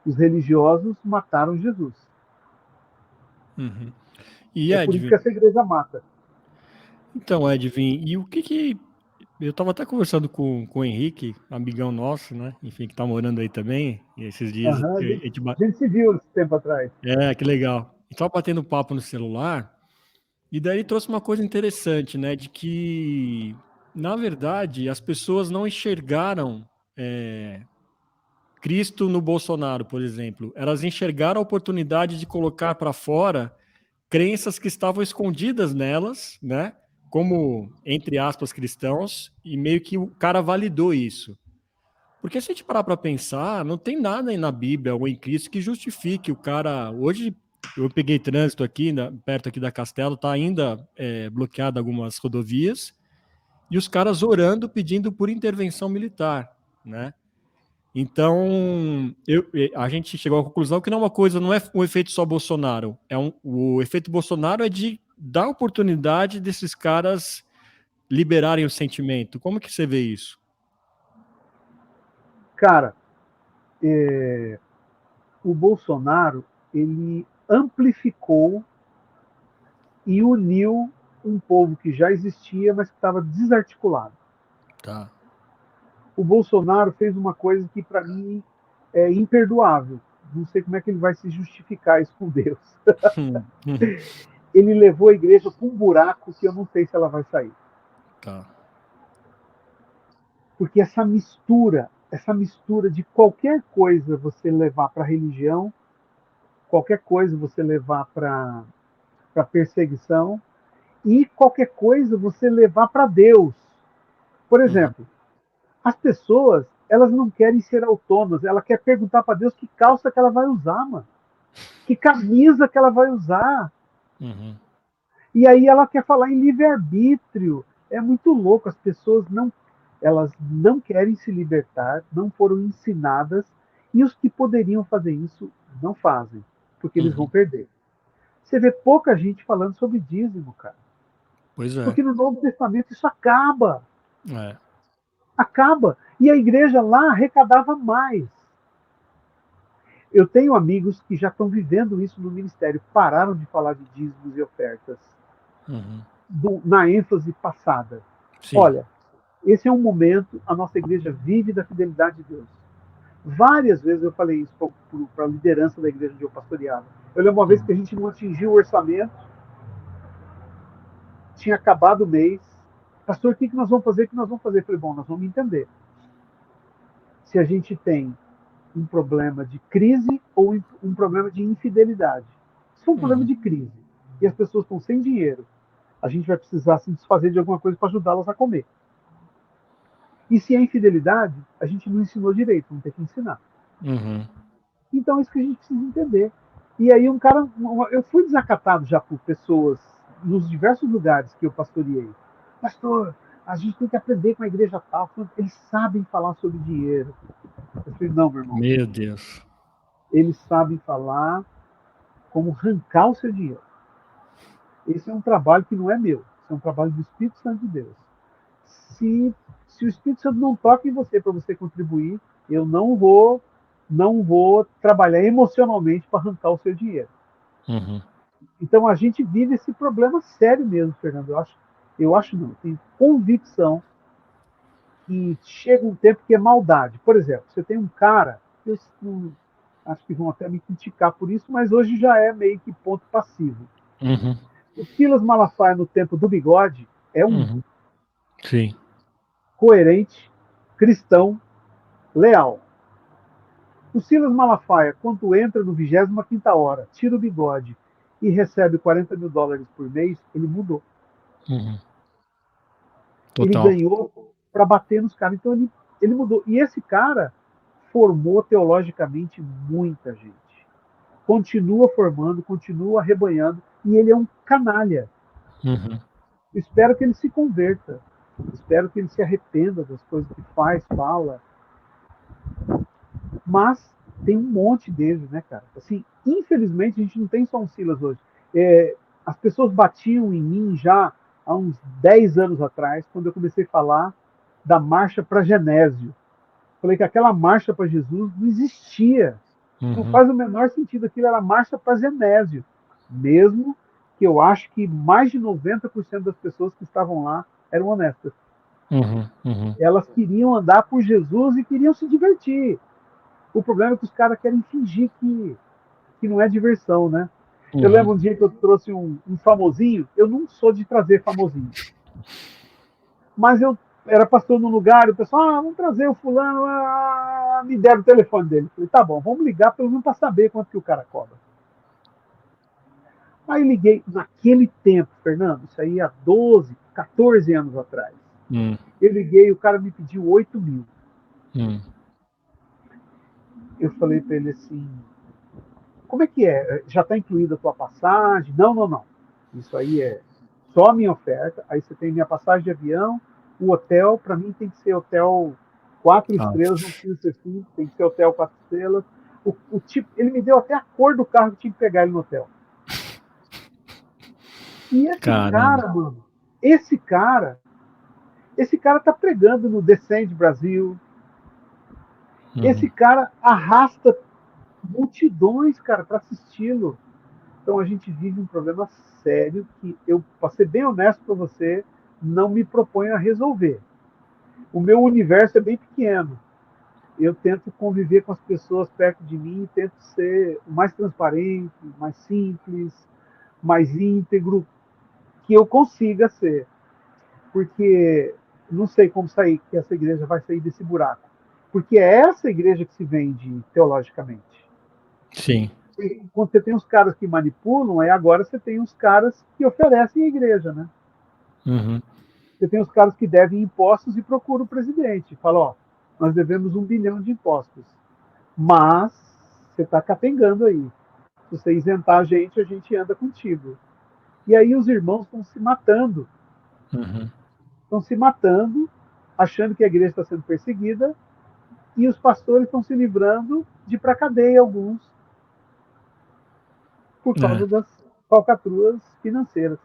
Os religiosos mataram Jesus. uhum. E É por isso que Edvin, essa igreja mata. então, Edvin, e o que que eu estava até conversando com o Henrique, amigão nosso, né? Enfim, que tá morando aí também. E esses dias Uhum, a gente a gente se viu esse tempo atrás. que legal. E tava batendo papo no celular, e daí ele trouxe uma coisa interessante, né? De que, na verdade, as pessoas não enxergaram Cristo no Bolsonaro, por exemplo. Elas enxergaram a oportunidade de colocar para fora crenças que estavam escondidas nelas, né? Como, entre aspas, cristãos, e meio que o cara validou isso. Porque se a gente parar para pensar, não tem nada aí na Bíblia ou em Cristo que justifique o cara. Hoje eu peguei trânsito aqui, perto aqui da Castelo, tá ainda bloqueado algumas rodovias, e os caras orando, pedindo por intervenção militar, né? Então, a gente chegou à conclusão que não é uma coisa, não é um efeito só Bolsonaro. O efeito Bolsonaro é de dar oportunidade desses caras liberarem o sentimento. Como que você vê isso? Cara, o Bolsonaro, ele amplificou e uniu um povo que já existia, mas que estava desarticulado. Tá. O Bolsonaro fez uma coisa que, para mim, é imperdoável. Não sei como é que ele vai se justificar isso com Deus. Ele levou a igreja para um buraco que eu não sei se ela vai sair. Tá. Porque essa mistura de qualquer coisa você levar para a religião, qualquer coisa você levar para perseguição, e qualquer coisa você levar para Deus. Por Uhum. exemplo, as pessoas, elas não querem ser autônomas, ela quer perguntar para Deus que calça que ela vai usar, mano. Que camisa que ela vai usar. Uhum. E aí ela quer falar em livre-arbítrio. É muito louco, as pessoas elas não querem se libertar, não foram ensinadas, e os que poderiam fazer isso não fazem, porque eles vão Uhum. perder. Você vê pouca gente falando sobre dízimo, cara. Pois é. Porque no Novo Testamento isso acaba. É. Acaba. E a igreja lá arrecadava mais. Eu tenho amigos que já estão vivendo isso no ministério, pararam de falar de dízimos e ofertas Uhum. na ênfase passada. Sim. Olha, esse é um momento, a nossa igreja vive da fidelidade de Deus. Várias vezes eu falei isso para a liderança da igreja onde eu pastoreava. Eu lembro uma vez Uhum. que a gente não atingiu o orçamento, tinha acabado o mês. Pastor, o que nós vamos fazer? O que nós vamos fazer? Eu falei, bom, nós vamos entender se a gente tem um problema de crise ou um problema de infidelidade. Se for um problema Uhum. de crise e as pessoas estão sem dinheiro, a gente vai precisar se desfazer de alguma coisa para ajudá-las a comer. E se é infidelidade, a gente não ensinou direito, vamos ter que ensinar. Uhum. Então é isso que a gente precisa entender. E aí eu fui desacatado já por pessoas nos diversos lugares que eu pastoreei. Pastor, a gente tem que aprender com a igreja tal, eles sabem falar sobre dinheiro. Eu falei, não, meu irmão, Meu Deus. eles sabem falar como arrancar o seu dinheiro. Esse é um trabalho que não é meu, esse é um trabalho do Espírito Santo de Deus. Se, se o Espírito Santo não toca em você para você contribuir, eu não vou trabalhar emocionalmente para arrancar o seu dinheiro. Uhum. Então a gente vive esse problema sério mesmo, Fernando. Eu acho não, tenho convicção que chega um tempo que é maldade. Por exemplo, você tem um cara, eu acho que vão até me criticar por isso, mas hoje já é meio que ponto passivo. Uhum. O Silas Malafaia no tempo do bigode é um Uhum. Sim. coerente, cristão, leal. O Silas Malafaia, quando entra no 25ª hora, tira o bigode e recebe US$ 40 mil por mês, ele mudou. Uhum. Ele Total. ganhou para bater nos caras. Então ele mudou. E esse cara formou teologicamente muita gente. Continua formando, continua arrebanhando, e ele é um canalha. Uhum. Espero que ele se converta. Espero que ele se arrependa das coisas que faz, fala. Mas tem um monte deles, né, cara? Assim, infelizmente, a gente não tem só um Silas hoje. As pessoas batiam em mim já há uns 10 anos atrás, quando eu comecei a falar da marcha para Genésio. Falei que aquela marcha para Jesus não existia. Não Uhum. faz o menor sentido. Aquilo era marcha para Genésio. Mesmo que eu acho que mais de 90% das pessoas que estavam lá eram honestas. Uhum. Uhum. Elas queriam andar por Jesus e queriam se divertir. O problema é que os caras querem fingir que não é diversão, né? Eu Uhum. lembro um dia que eu trouxe um famosinho. Eu não sou de trazer famosinho. Mas eu era pastor num lugar, o pessoal, vamos trazer o fulano, me deram o telefone dele. Falei, tá bom, vamos ligar pelo menos para saber quanto que o cara cobra. Aí liguei, naquele tempo, Fernando, isso aí há 12, 14 anos atrás. Uhum. Eu liguei, o cara me pediu 8 mil. Uhum. Eu falei para ele assim, como é que é? Já está incluída a tua passagem? Não, não, não. Isso aí é só a minha oferta. Aí você tem minha passagem de avião, o hotel, para mim tem que ser hotel 4 Ah. estrelas, não precisa ser 5, tem que ser hotel 4 estrelas. O tipo, ele me deu até a cor do carro que tinha que pegar ele no hotel. E esse Caramba. cara, mano, esse cara, esse cara tá pregando no Descende Brasil. Esse Uhum. cara arrasta multidões, cara, para assisti-lo. Então a gente vive um problema sério que eu, para ser bem honesto para você, não me proponho a resolver. O meu universo é bem pequeno. Eu tento conviver com as pessoas perto de mim, tento ser o mais transparente, mais simples, mais íntegro que eu consiga ser. Porque não sei como sair, que essa igreja vai sair desse buraco. Porque é essa igreja que se vende teologicamente. Sim. E quando você tem os caras que manipulam, aí agora você tem os caras que oferecem a igreja, né? Uhum. Você tem os caras que devem impostos e procuram o presidente. Fala, ó, nós devemos 1 bilhão de impostos. Mas você está capengando aí. Se você isentar a gente anda contigo. E aí os irmãos estão se matando. Uhum. Estão se matando, achando que a igreja está sendo perseguida, e os pastores estão se livrando de ir para a cadeia, alguns, por É, causa das falcatruas financeiras.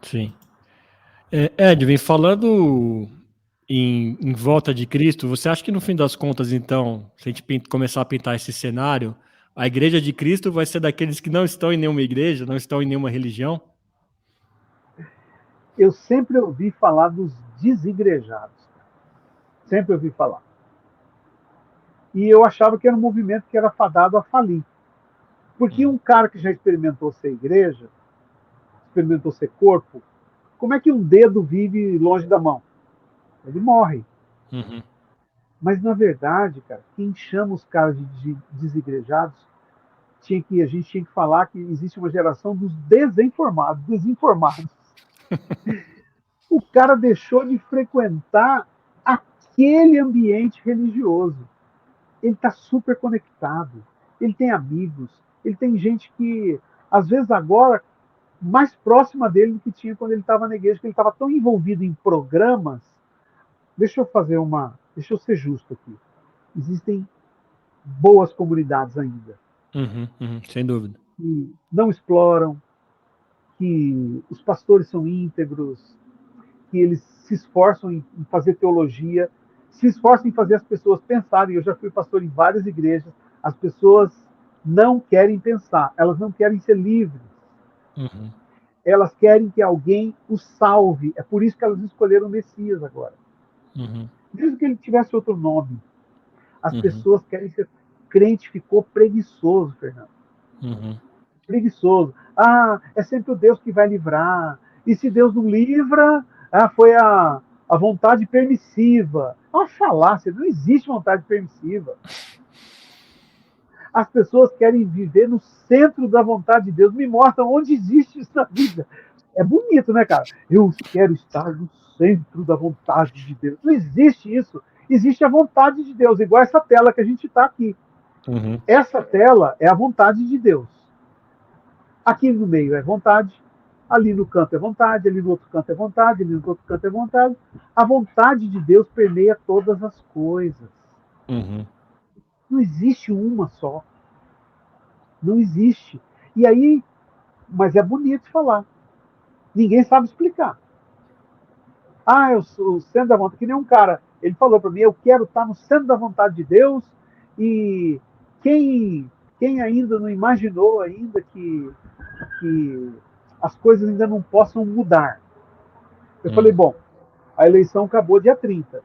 sim. Edwin, falando em volta de Cristo, você acha que no fim das contas, então, se a gente começar a pintar esse cenário, a igreja de Cristo vai ser daqueles que não estão em nenhuma igreja, não estão em nenhuma religião? Eu sempre ouvi falar dos desigrejados. Sempre ouvi falar. E eu achava que era um movimento que era fadado a falir. Porque Uhum. um cara que já experimentou ser igreja, experimentou ser corpo, como é que um dedo vive longe da mão? Ele morre. Uhum. Mas, na verdade, cara, quem chama os caras de desigrejados, a gente tinha que falar que existe uma geração dos desinformados. O cara deixou de frequentar aquele ambiente religioso. Ele está super conectado, ele tem amigos, ele tem gente que, às vezes agora, mais próxima dele do que tinha quando ele estava na igreja, que ele estava tão envolvido em programas. Deixa eu ser justo aqui. Existem boas comunidades ainda, Uhum. Uhum. Sem dúvida. que não exploram, que os pastores são íntegros, que eles se esforçam em fazer teologia, se esforçam em fazer as pessoas pensarem. Eu já fui pastor em várias igrejas, as pessoas não querem pensar, elas não querem ser livres, Uhum. elas querem que alguém os salve. É por isso que elas escolheram o Messias agora. Uhum. Mesmo que ele tivesse outro nome, as Uhum. pessoas querem ser. Crente ficou preguiçoso, Fernando. Uhum. Preguiçoso. Ah, é sempre o Deus que vai livrar. E se Deus não livra, foi a vontade permissiva. É uma falácia, não existe vontade permissiva. As pessoas querem viver no centro da vontade de Deus. Me mostra onde existe isso na vida. É bonito, né, cara? Eu quero estar no centro da vontade de Deus. Não existe isso. Existe a vontade de Deus, igual essa tela que a gente está aqui. Uhum. Essa tela é a vontade de Deus. Aqui no meio é vontade, ali no canto é vontade, ali no outro canto é vontade, ali no outro canto é vontade. A vontade de Deus permeia todas as coisas. Uhum. Não existe uma só. Não existe. E aí, mas é bonito falar. Ninguém sabe explicar. Ah, eu sou o centro da vontade. Que nem um cara, ele falou para mim, eu quero estar no centro da vontade de Deus e quem ainda não imaginou ainda que as coisas ainda não possam mudar. Eu falei, bom, a eleição acabou dia 30.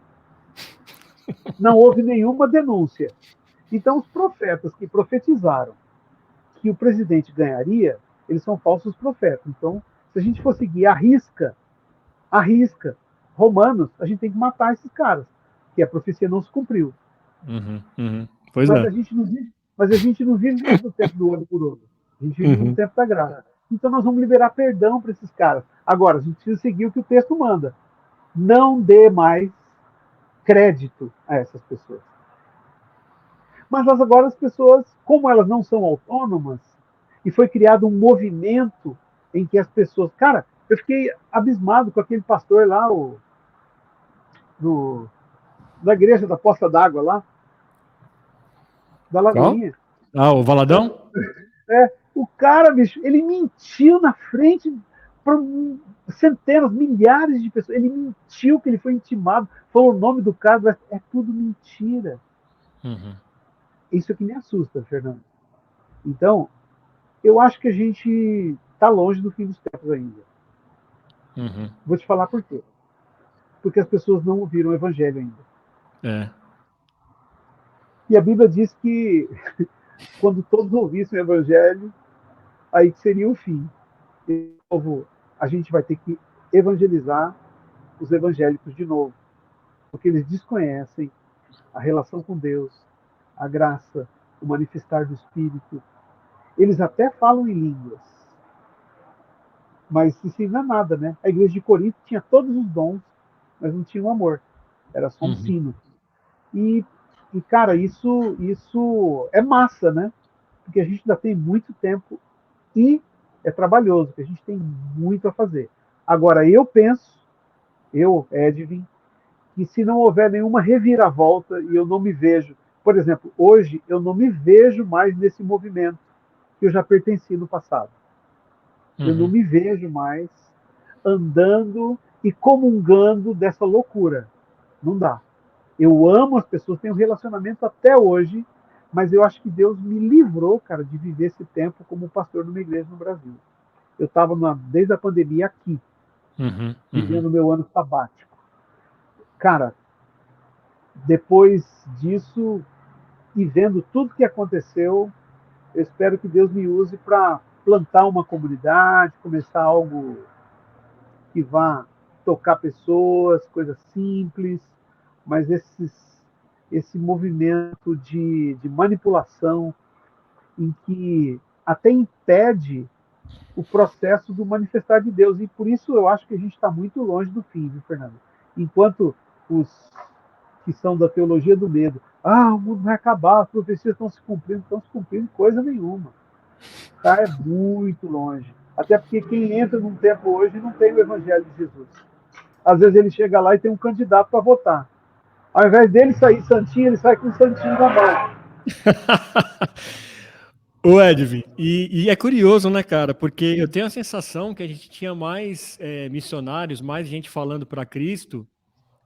Não houve nenhuma denúncia. Então, os profetas que profetizaram que o presidente ganharia, eles são falsos profetas. Então, se a gente for seguir a risca, Romanos, a gente tem que matar esses caras, que a profecia não se cumpriu. Uhum. Uhum. Pois Mas é. a gente não vive, mas a gente não vive mais no tempo do olho por olho. A gente vive no Uhum. tempo da graça. Então nós vamos liberar perdão para esses caras. Agora, a gente precisa seguir o que o texto manda. Não dê mais crédito a essas pessoas. Mas agora as pessoas, como elas não são autônomas, e foi criado um movimento em que as pessoas. Cara, eu fiquei abismado com aquele pastor lá, do, da igreja da Poça d'Água lá, da Qual? Lagoinha. Ah, o Valadão? O cara, bicho, ele mentiu na frente para centenas, milhares de pessoas. Ele mentiu que ele foi intimado, falou o nome do cara, é tudo mentira. Uhum. Isso é que me assusta, Fernando. Então, eu acho que a gente está longe do fim dos tempos ainda. Uhum. Vou te falar por quê. Porque as pessoas não ouviram o evangelho ainda. É. E a Bíblia diz que quando todos ouvissem o evangelho, aí seria o fim. De novo, a gente vai ter que evangelizar os evangélicos de novo, porque eles desconhecem a relação com Deus, a graça, o manifestar do Espírito. Eles até falam em línguas, mas isso não é nada, né? A igreja de Corinto tinha todos os dons, mas não tinha o amor. Era só um Uhum. sino. E, cara, isso é massa, né? Porque a gente ainda tem muito tempo e é trabalhoso, que a gente tem muito a fazer. Agora, eu penso, Edwin, que se não houver nenhuma reviravolta e eu não me vejo, por exemplo, hoje eu não me vejo mais nesse movimento que eu já pertenci no passado. Eu não Uhum. me vejo mais andando e comungando dessa loucura. Não dá. Eu amo as pessoas, tenho um relacionamento até hoje, mas eu acho que Deus me livrou, cara, de viver esse tempo como pastor numa igreja no Brasil. Eu estava desde a pandemia aqui, Uhum. Uhum. vivendo o meu ano sabático. Cara, depois disso e vendo tudo que aconteceu, eu espero que Deus me use para plantar uma comunidade, começar algo que vá tocar pessoas, coisas simples, mas esse movimento de manipulação em que até impede o processo do manifestar de Deus. E por isso eu acho que a gente está muito longe do fim, viu, Fernando? Enquanto os que são da teologia do medo, o mundo vai acabar, as profecias estão se cumprindo coisa nenhuma. Tá? É muito longe. Até porque quem entra num tempo hoje não tem o evangelho de Jesus. Às vezes ele chega lá e tem um candidato para votar. Ao invés dele sair santinho, ele sai com um santinho na mão. O Edvin, e é curioso, né, cara? Porque eu tenho a sensação que a gente tinha mais missionários, mais gente falando para Cristo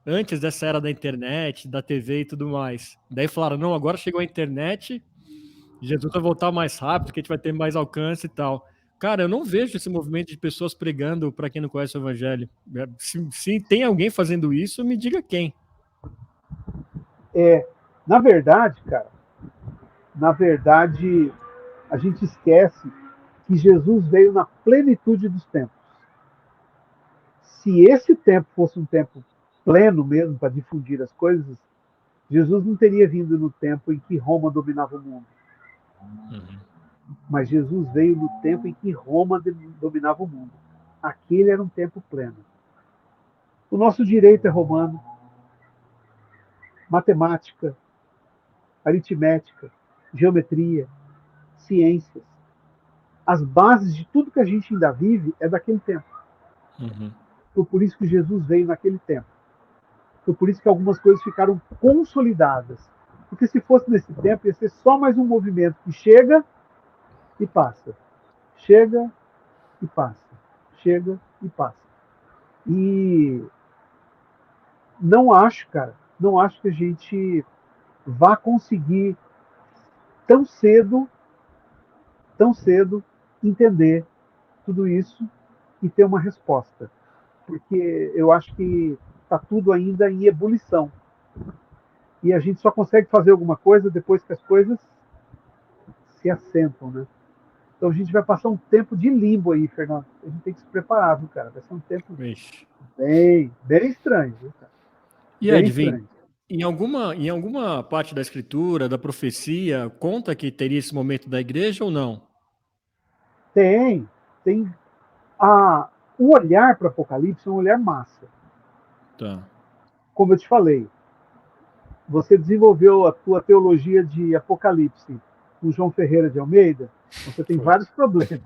antes dessa era da internet, da TV e tudo mais. Daí falaram, não, agora chegou a internet, Jesus vai voltar mais rápido, que a gente vai ter mais alcance e tal. Cara, eu não vejo esse movimento de pessoas pregando para quem não conhece o evangelho. Se tem alguém fazendo isso, me diga quem. Na verdade, cara, na verdade, a gente esquece que Jesus veio na plenitude dos tempos. Se esse tempo fosse um tempo pleno mesmo para difundir as coisas, Jesus não teria vindo no tempo em que Roma dominava o mundo. Uhum. Mas Jesus veio no tempo em que Roma dominava o mundo. Aquele era um tempo pleno. O nosso direito é romano, matemática, aritmética, geometria, ciências. As bases de tudo que a gente ainda vive é daquele tempo. Uhum. Foi por isso que Jesus veio naquele tempo. Foi por isso que algumas coisas ficaram consolidadas. Porque se fosse nesse tempo, ia ser só mais um movimento que chega e passa. Chega e passa. Chega e passa. E não acho, cara, não acho que a gente vá conseguir tão cedo entender tudo isso e ter uma resposta. Porque eu acho que está tudo ainda em ebulição. E a gente só consegue fazer alguma coisa depois que as coisas se assentam, né? Então a gente vai passar um tempo de limbo aí, Fernando. A gente tem que se preparar, viu, cara? Vai ser um tempo Vixe. bem estranho, viu, cara? E Bem Edvin, estranho. em alguma parte da escritura, da profecia, conta que teria esse momento da igreja ou não? Tem. O olhar para o Apocalipse é um olhar massa. Tá. Como eu te falei, você desenvolveu a tua teologia de Apocalipse com João Ferreira de Almeida, você tem Foi. vários problemas.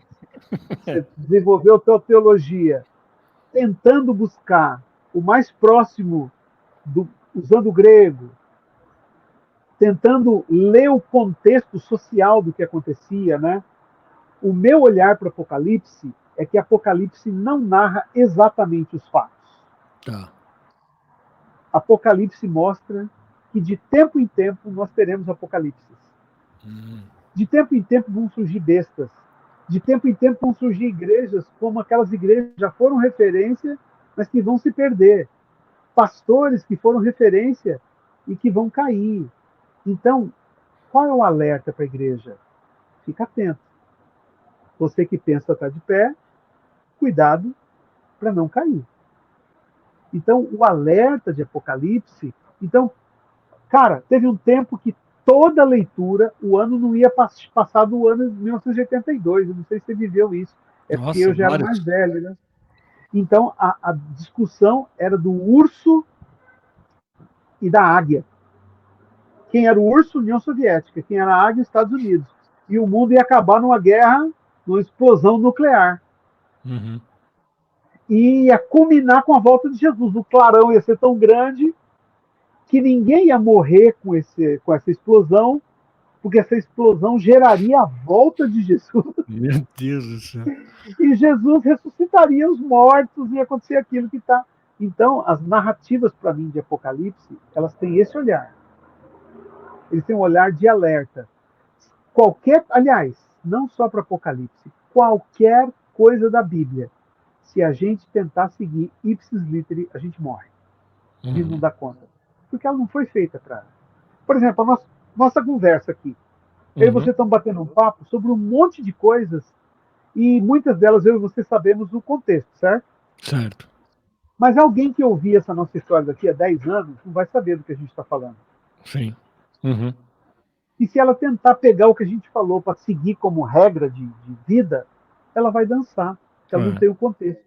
Você desenvolveu a tua teologia tentando buscar o mais próximo, usando o grego, tentando ler o contexto social do que acontecia, né? O meu olhar para Apocalipse é que Apocalipse não narra exatamente os fatos. Tá. Apocalipse mostra que de tempo em tempo nós teremos apocalipses. De tempo em tempo vão surgir bestas. De tempo em tempo vão surgir igrejas como aquelas igrejas que já foram referência, mas que vão se perder. Pastores que foram referência e que vão cair. Então, qual é o alerta para a igreja? Fica atento. Você que pensa estar de pé, cuidado para não cair. Então, o alerta de Apocalipse. Então, cara, teve um tempo que toda leitura, o ano não ia passar do ano de 1982. Eu não sei se você viveu isso. É porque Nossa, eu já era vários. mais velho, né? Então, a discussão era do urso e da águia. Quem era o urso? União Soviética. Quem era a águia? Estados Unidos. E o mundo ia acabar numa guerra, numa explosão nuclear. Uhum. E ia culminar com a volta de Jesus. O clarão ia ser tão grande que ninguém ia morrer com essa explosão, porque essa explosão geraria a volta de Jesus. Meu Deus do céu. E Jesus ressuscitaria os mortos e acontecer aquilo que está. Então, as narrativas, para mim, de Apocalipse, elas têm esse olhar. Eles têm um olhar de alerta. Aliás, não só para Apocalipse, qualquer coisa da Bíblia, se a gente tentar seguir ipsis literi, a gente morre. A gente não dá conta. Porque ela não foi feita para. Por exemplo, a nossa conversa aqui. Eu e você estamos batendo um papo sobre um monte de coisas e muitas delas eu e você sabemos o contexto, certo? Certo. Mas alguém que ouvir essa nossa história daqui a 10 anos não vai saber do que a gente está falando. Sim. Uhum. E se ela tentar pegar o que a gente falou para seguir como regra de vida, ela vai dançar, porque ela não É. tem o contexto.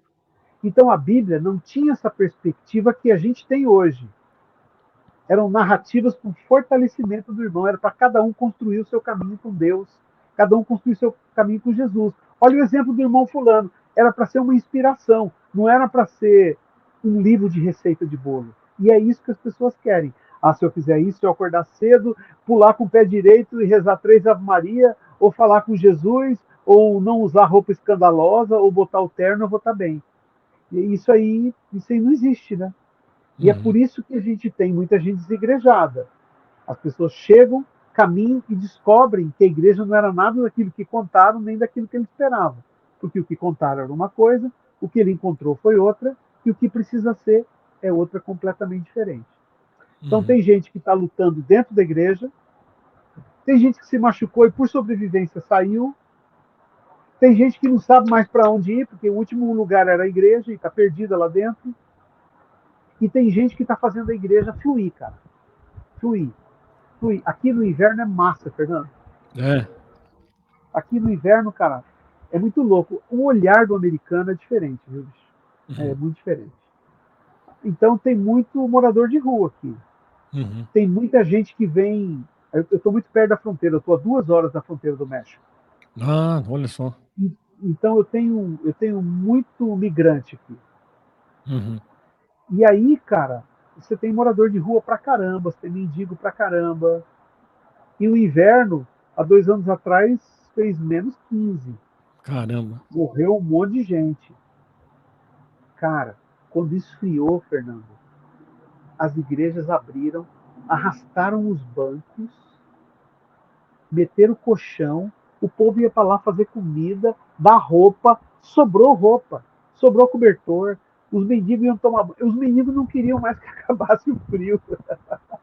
Então a Bíblia não tinha essa perspectiva que a gente tem hoje. Eram narrativas com fortalecimento do irmão, era para cada um construir o seu caminho com Deus, cada um construir o seu caminho com Jesus. Olha o exemplo do irmão fulano, era para ser uma inspiração, não era para ser um livro de receita de bolo. E é isso que as pessoas querem. Ah, se eu fizer isso, se eu acordar cedo, pular com o pé direito e rezar 3 Ave Maria, ou falar com Jesus, ou não usar roupa escandalosa, ou botar o terno, eu vou estar bem. E isso aí não existe, né? E é por isso que a gente tem muita gente desigrejada. As pessoas chegam, caminham e descobrem que a igreja não era nada daquilo que contaram, nem daquilo que ele esperava. Porque o que contaram era uma coisa, o que ele encontrou foi outra, e o que precisa ser é outra completamente diferente. Então tem gente que está lutando dentro da igreja, tem gente que se machucou e por sobrevivência saiu, tem gente que não sabe mais para onde ir, porque o último lugar era a igreja e está perdida lá dentro. E tem gente que está fazendo a igreja fluir, cara. Fluir. Fluir. Aqui no inverno é massa, Fernando. É. Aqui no inverno, cara, é muito louco. O olhar do americano é diferente, viu, bicho? É muito diferente. Então tem muito morador de rua aqui. Uhum. Tem muita gente que vem. Eu estou muito perto da fronteira, eu estou a 2 horas da fronteira do México. Ah, olha só. Então eu tenho muito migrante aqui. Uhum. E aí, cara, você tem morador de rua pra caramba, você tem mendigo pra caramba. E o inverno, há 2 anos atrás, fez -15. Caramba. Morreu um monte de gente. Cara, quando esfriou, Fernando, as igrejas abriram, arrastaram os bancos, meteram o colchão, o povo ia para lá fazer comida, dar roupa, sobrou cobertor, os mendigos iam tomar banho. Os mendigos não queriam mais que acabasse o frio,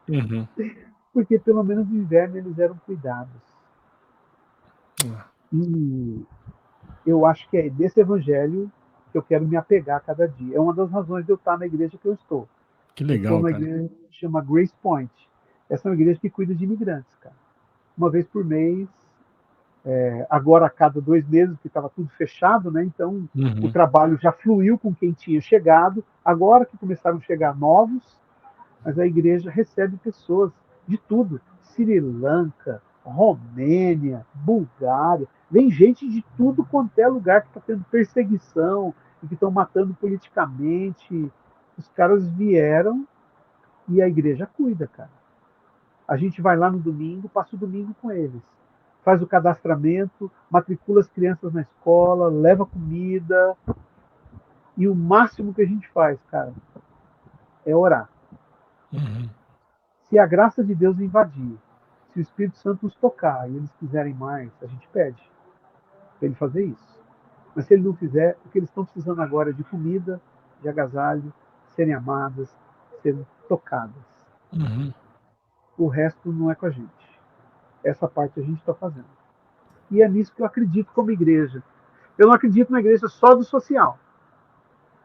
Uhum. porque pelo menos no inverno eles eram cuidados. Ah, E eu acho que é desse evangelho que eu quero me apegar cada dia. É uma das razões de eu estar na igreja que eu estou. que Eu estou legal, numa cara. igreja que chama Grace Point. Essa é uma igreja que cuida de imigrantes, cara. Uma vez por mês, agora a cada 2 meses, porque estava tudo fechado, né? Então o Uhum. trabalho já fluiu com quem tinha chegado. Agora que começaram a chegar novos, mas a igreja recebe pessoas de tudo: Sri Lanka, Romênia, Bulgária. Vem gente de tudo quanto é lugar que está tendo perseguição e que estão matando politicamente. Os caras vieram e a igreja cuida, cara. A gente vai lá no domingo, passa o domingo com eles. Faz o cadastramento, matricula as crianças na escola, leva comida. E o máximo que a gente faz, cara, é orar. Uhum. Se a graça de Deus invadir, se o Espírito Santo nos tocar e eles quiserem mais, a gente pede para ele fazer isso. Mas se ele não fizer, o que eles estão precisando agora é de comida, de agasalho, serem amadas, serem tocadas. Uhum. O resto não é com a gente. Essa parte a gente está fazendo. E é nisso que eu acredito como igreja. Eu não acredito na igreja só do social,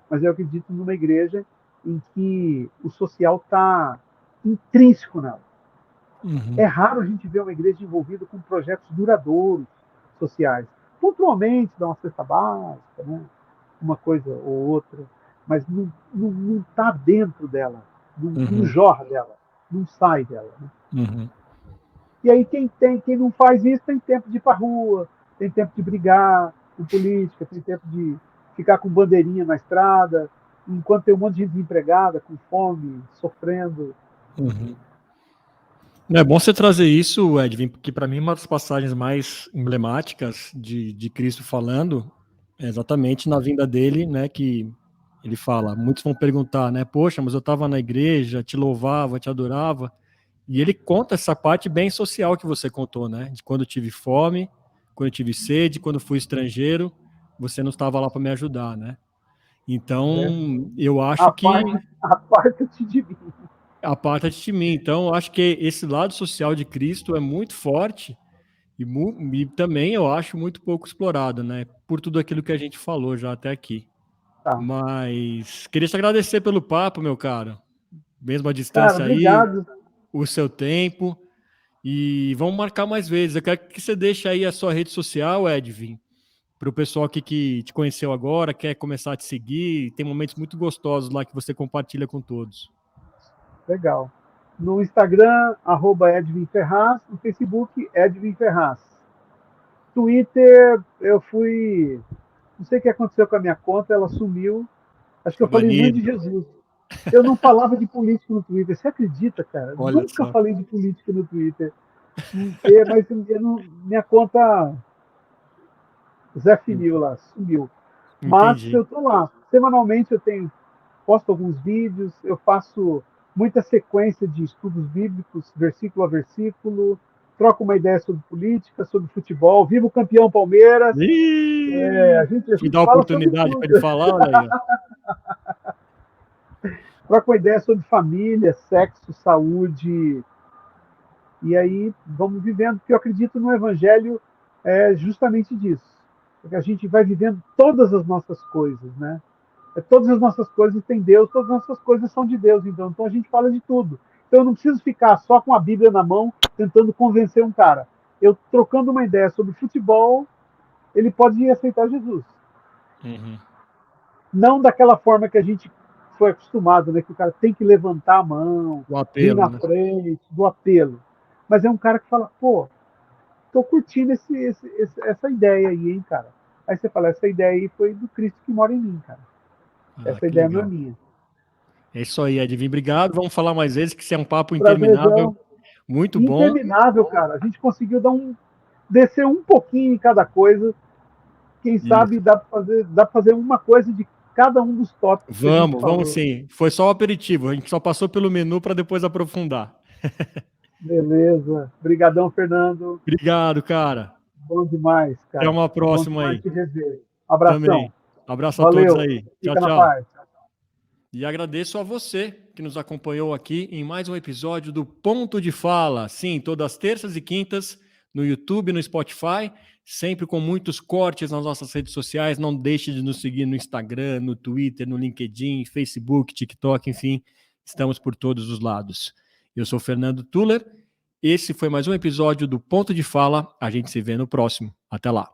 mas eu acredito numa igreja em que o social está intrínseco nela. Uhum. É raro a gente ver uma igreja envolvida com projetos duradouros sociais. Pontualmente dá uma cesta básica, né? Uma coisa ou outra, mas não está dentro dela, não Uhum. jorra dela, não sai dela. Né? Uhum. E aí quem não faz isso tem tempo de ir para a rua, tem tempo de brigar com política, tem tempo de ficar com bandeirinha na estrada, enquanto tem um monte de gente desempregada, com fome, sofrendo. Uhum. É bom você trazer isso, Edwin, porque para mim uma das passagens mais emblemáticas de Cristo falando é exatamente na vinda dele, né, que ele fala, muitos vão perguntar, né, poxa, mas eu estava na igreja, te louvava, te adorava, e ele conta essa parte bem social que você contou, né, de quando eu tive fome, quando eu tive sede, quando fui estrangeiro, você não estava lá para me ajudar, né? Né? Então, eu acho que Aparta-te de mim. aparta de mim. Então, eu acho que esse lado social de Cristo é muito forte e também eu acho muito pouco explorado, né? Por tudo aquilo que a gente falou já até aqui. Tá. Mas queria te agradecer pelo papo, meu caro. Mesmo a Cara, distância aí, obrigado. o seu tempo. E vamos marcar mais vezes. Eu quero que você deixe aí a sua rede social, Edvin, para o pessoal aqui que te conheceu agora, quer começar a te seguir. Tem momentos muito gostosos lá que você compartilha com todos. Legal. No Instagram, @Edwin Ferraz. No Facebook, Edwin Ferraz. Twitter, eu fui. Não sei o que aconteceu com a minha conta, ela sumiu. Acho que eu Foi falei muito de banido. Jesus. Eu não falava de política no Twitter. Você acredita, cara? Olha Nunca só. falei de política no Twitter. Mas minha conta Zé Filiu lá, sumiu. Mas Entendi. eu tô lá. Semanalmente posto alguns vídeos, eu faço muita sequência de estudos bíblicos, versículo a versículo, troco uma ideia sobre política, sobre futebol, vivo campeão Palmeiras. A Ih, gente, a te gente dá a fala sobre oportunidade tudo. para ele falar, olha aí, ó. Troco uma ideia sobre família, sexo, saúde. E aí vamos vivendo, porque eu acredito no Evangelho justamente disso. Porque a gente vai vivendo todas as nossas coisas, né? Todas as nossas coisas têm Deus, todas as nossas coisas são de Deus, então a gente fala de tudo. Então eu não preciso ficar só com a Bíblia na mão tentando convencer um cara. Eu trocando uma ideia sobre futebol, ele pode aceitar Jesus. Uhum. Não daquela forma que a gente foi acostumado, né? Que o cara tem que levantar a mão, O vir apelo, na né? frente, do apelo. Mas é um cara que fala, pô, tô curtindo essa ideia aí, hein, cara. Aí você fala, essa ideia aí foi do Cristo que mora em mim, cara. Ah, Essa que ideia não é legal. minha. É isso aí, Edvin. Obrigado. Vamos falar mais vezes, que isso é um papo interminável. Prazerzão. Muito bom. Interminável, cara. A gente conseguiu descer um pouquinho em cada coisa. Quem sabe Isso. dá pra fazer uma coisa de cada um dos tópicos que a gente Vamos falou. sim. Foi só o aperitivo. A gente só passou pelo menu para depois aprofundar. Beleza. Obrigadão, Fernando. Obrigado, cara. Bom demais, Até cara. uma Bom próxima demais aí. te rever. Abração. Também. Abraço a todos Valeu. aí. Tchau, Fica na tchau. paz. E agradeço a você que nos acompanhou aqui em mais um episódio do Ponto de Fala. Sim, todas as terças e quintas no YouTube, no Spotify, sempre com muitos cortes nas nossas redes sociais. Não deixe de nos seguir no Instagram, no Twitter, no LinkedIn, Facebook, TikTok, enfim, estamos por todos os lados. Eu sou Fernando Tuller. Esse foi mais um episódio do Ponto de Fala. A gente se vê no próximo. Até lá.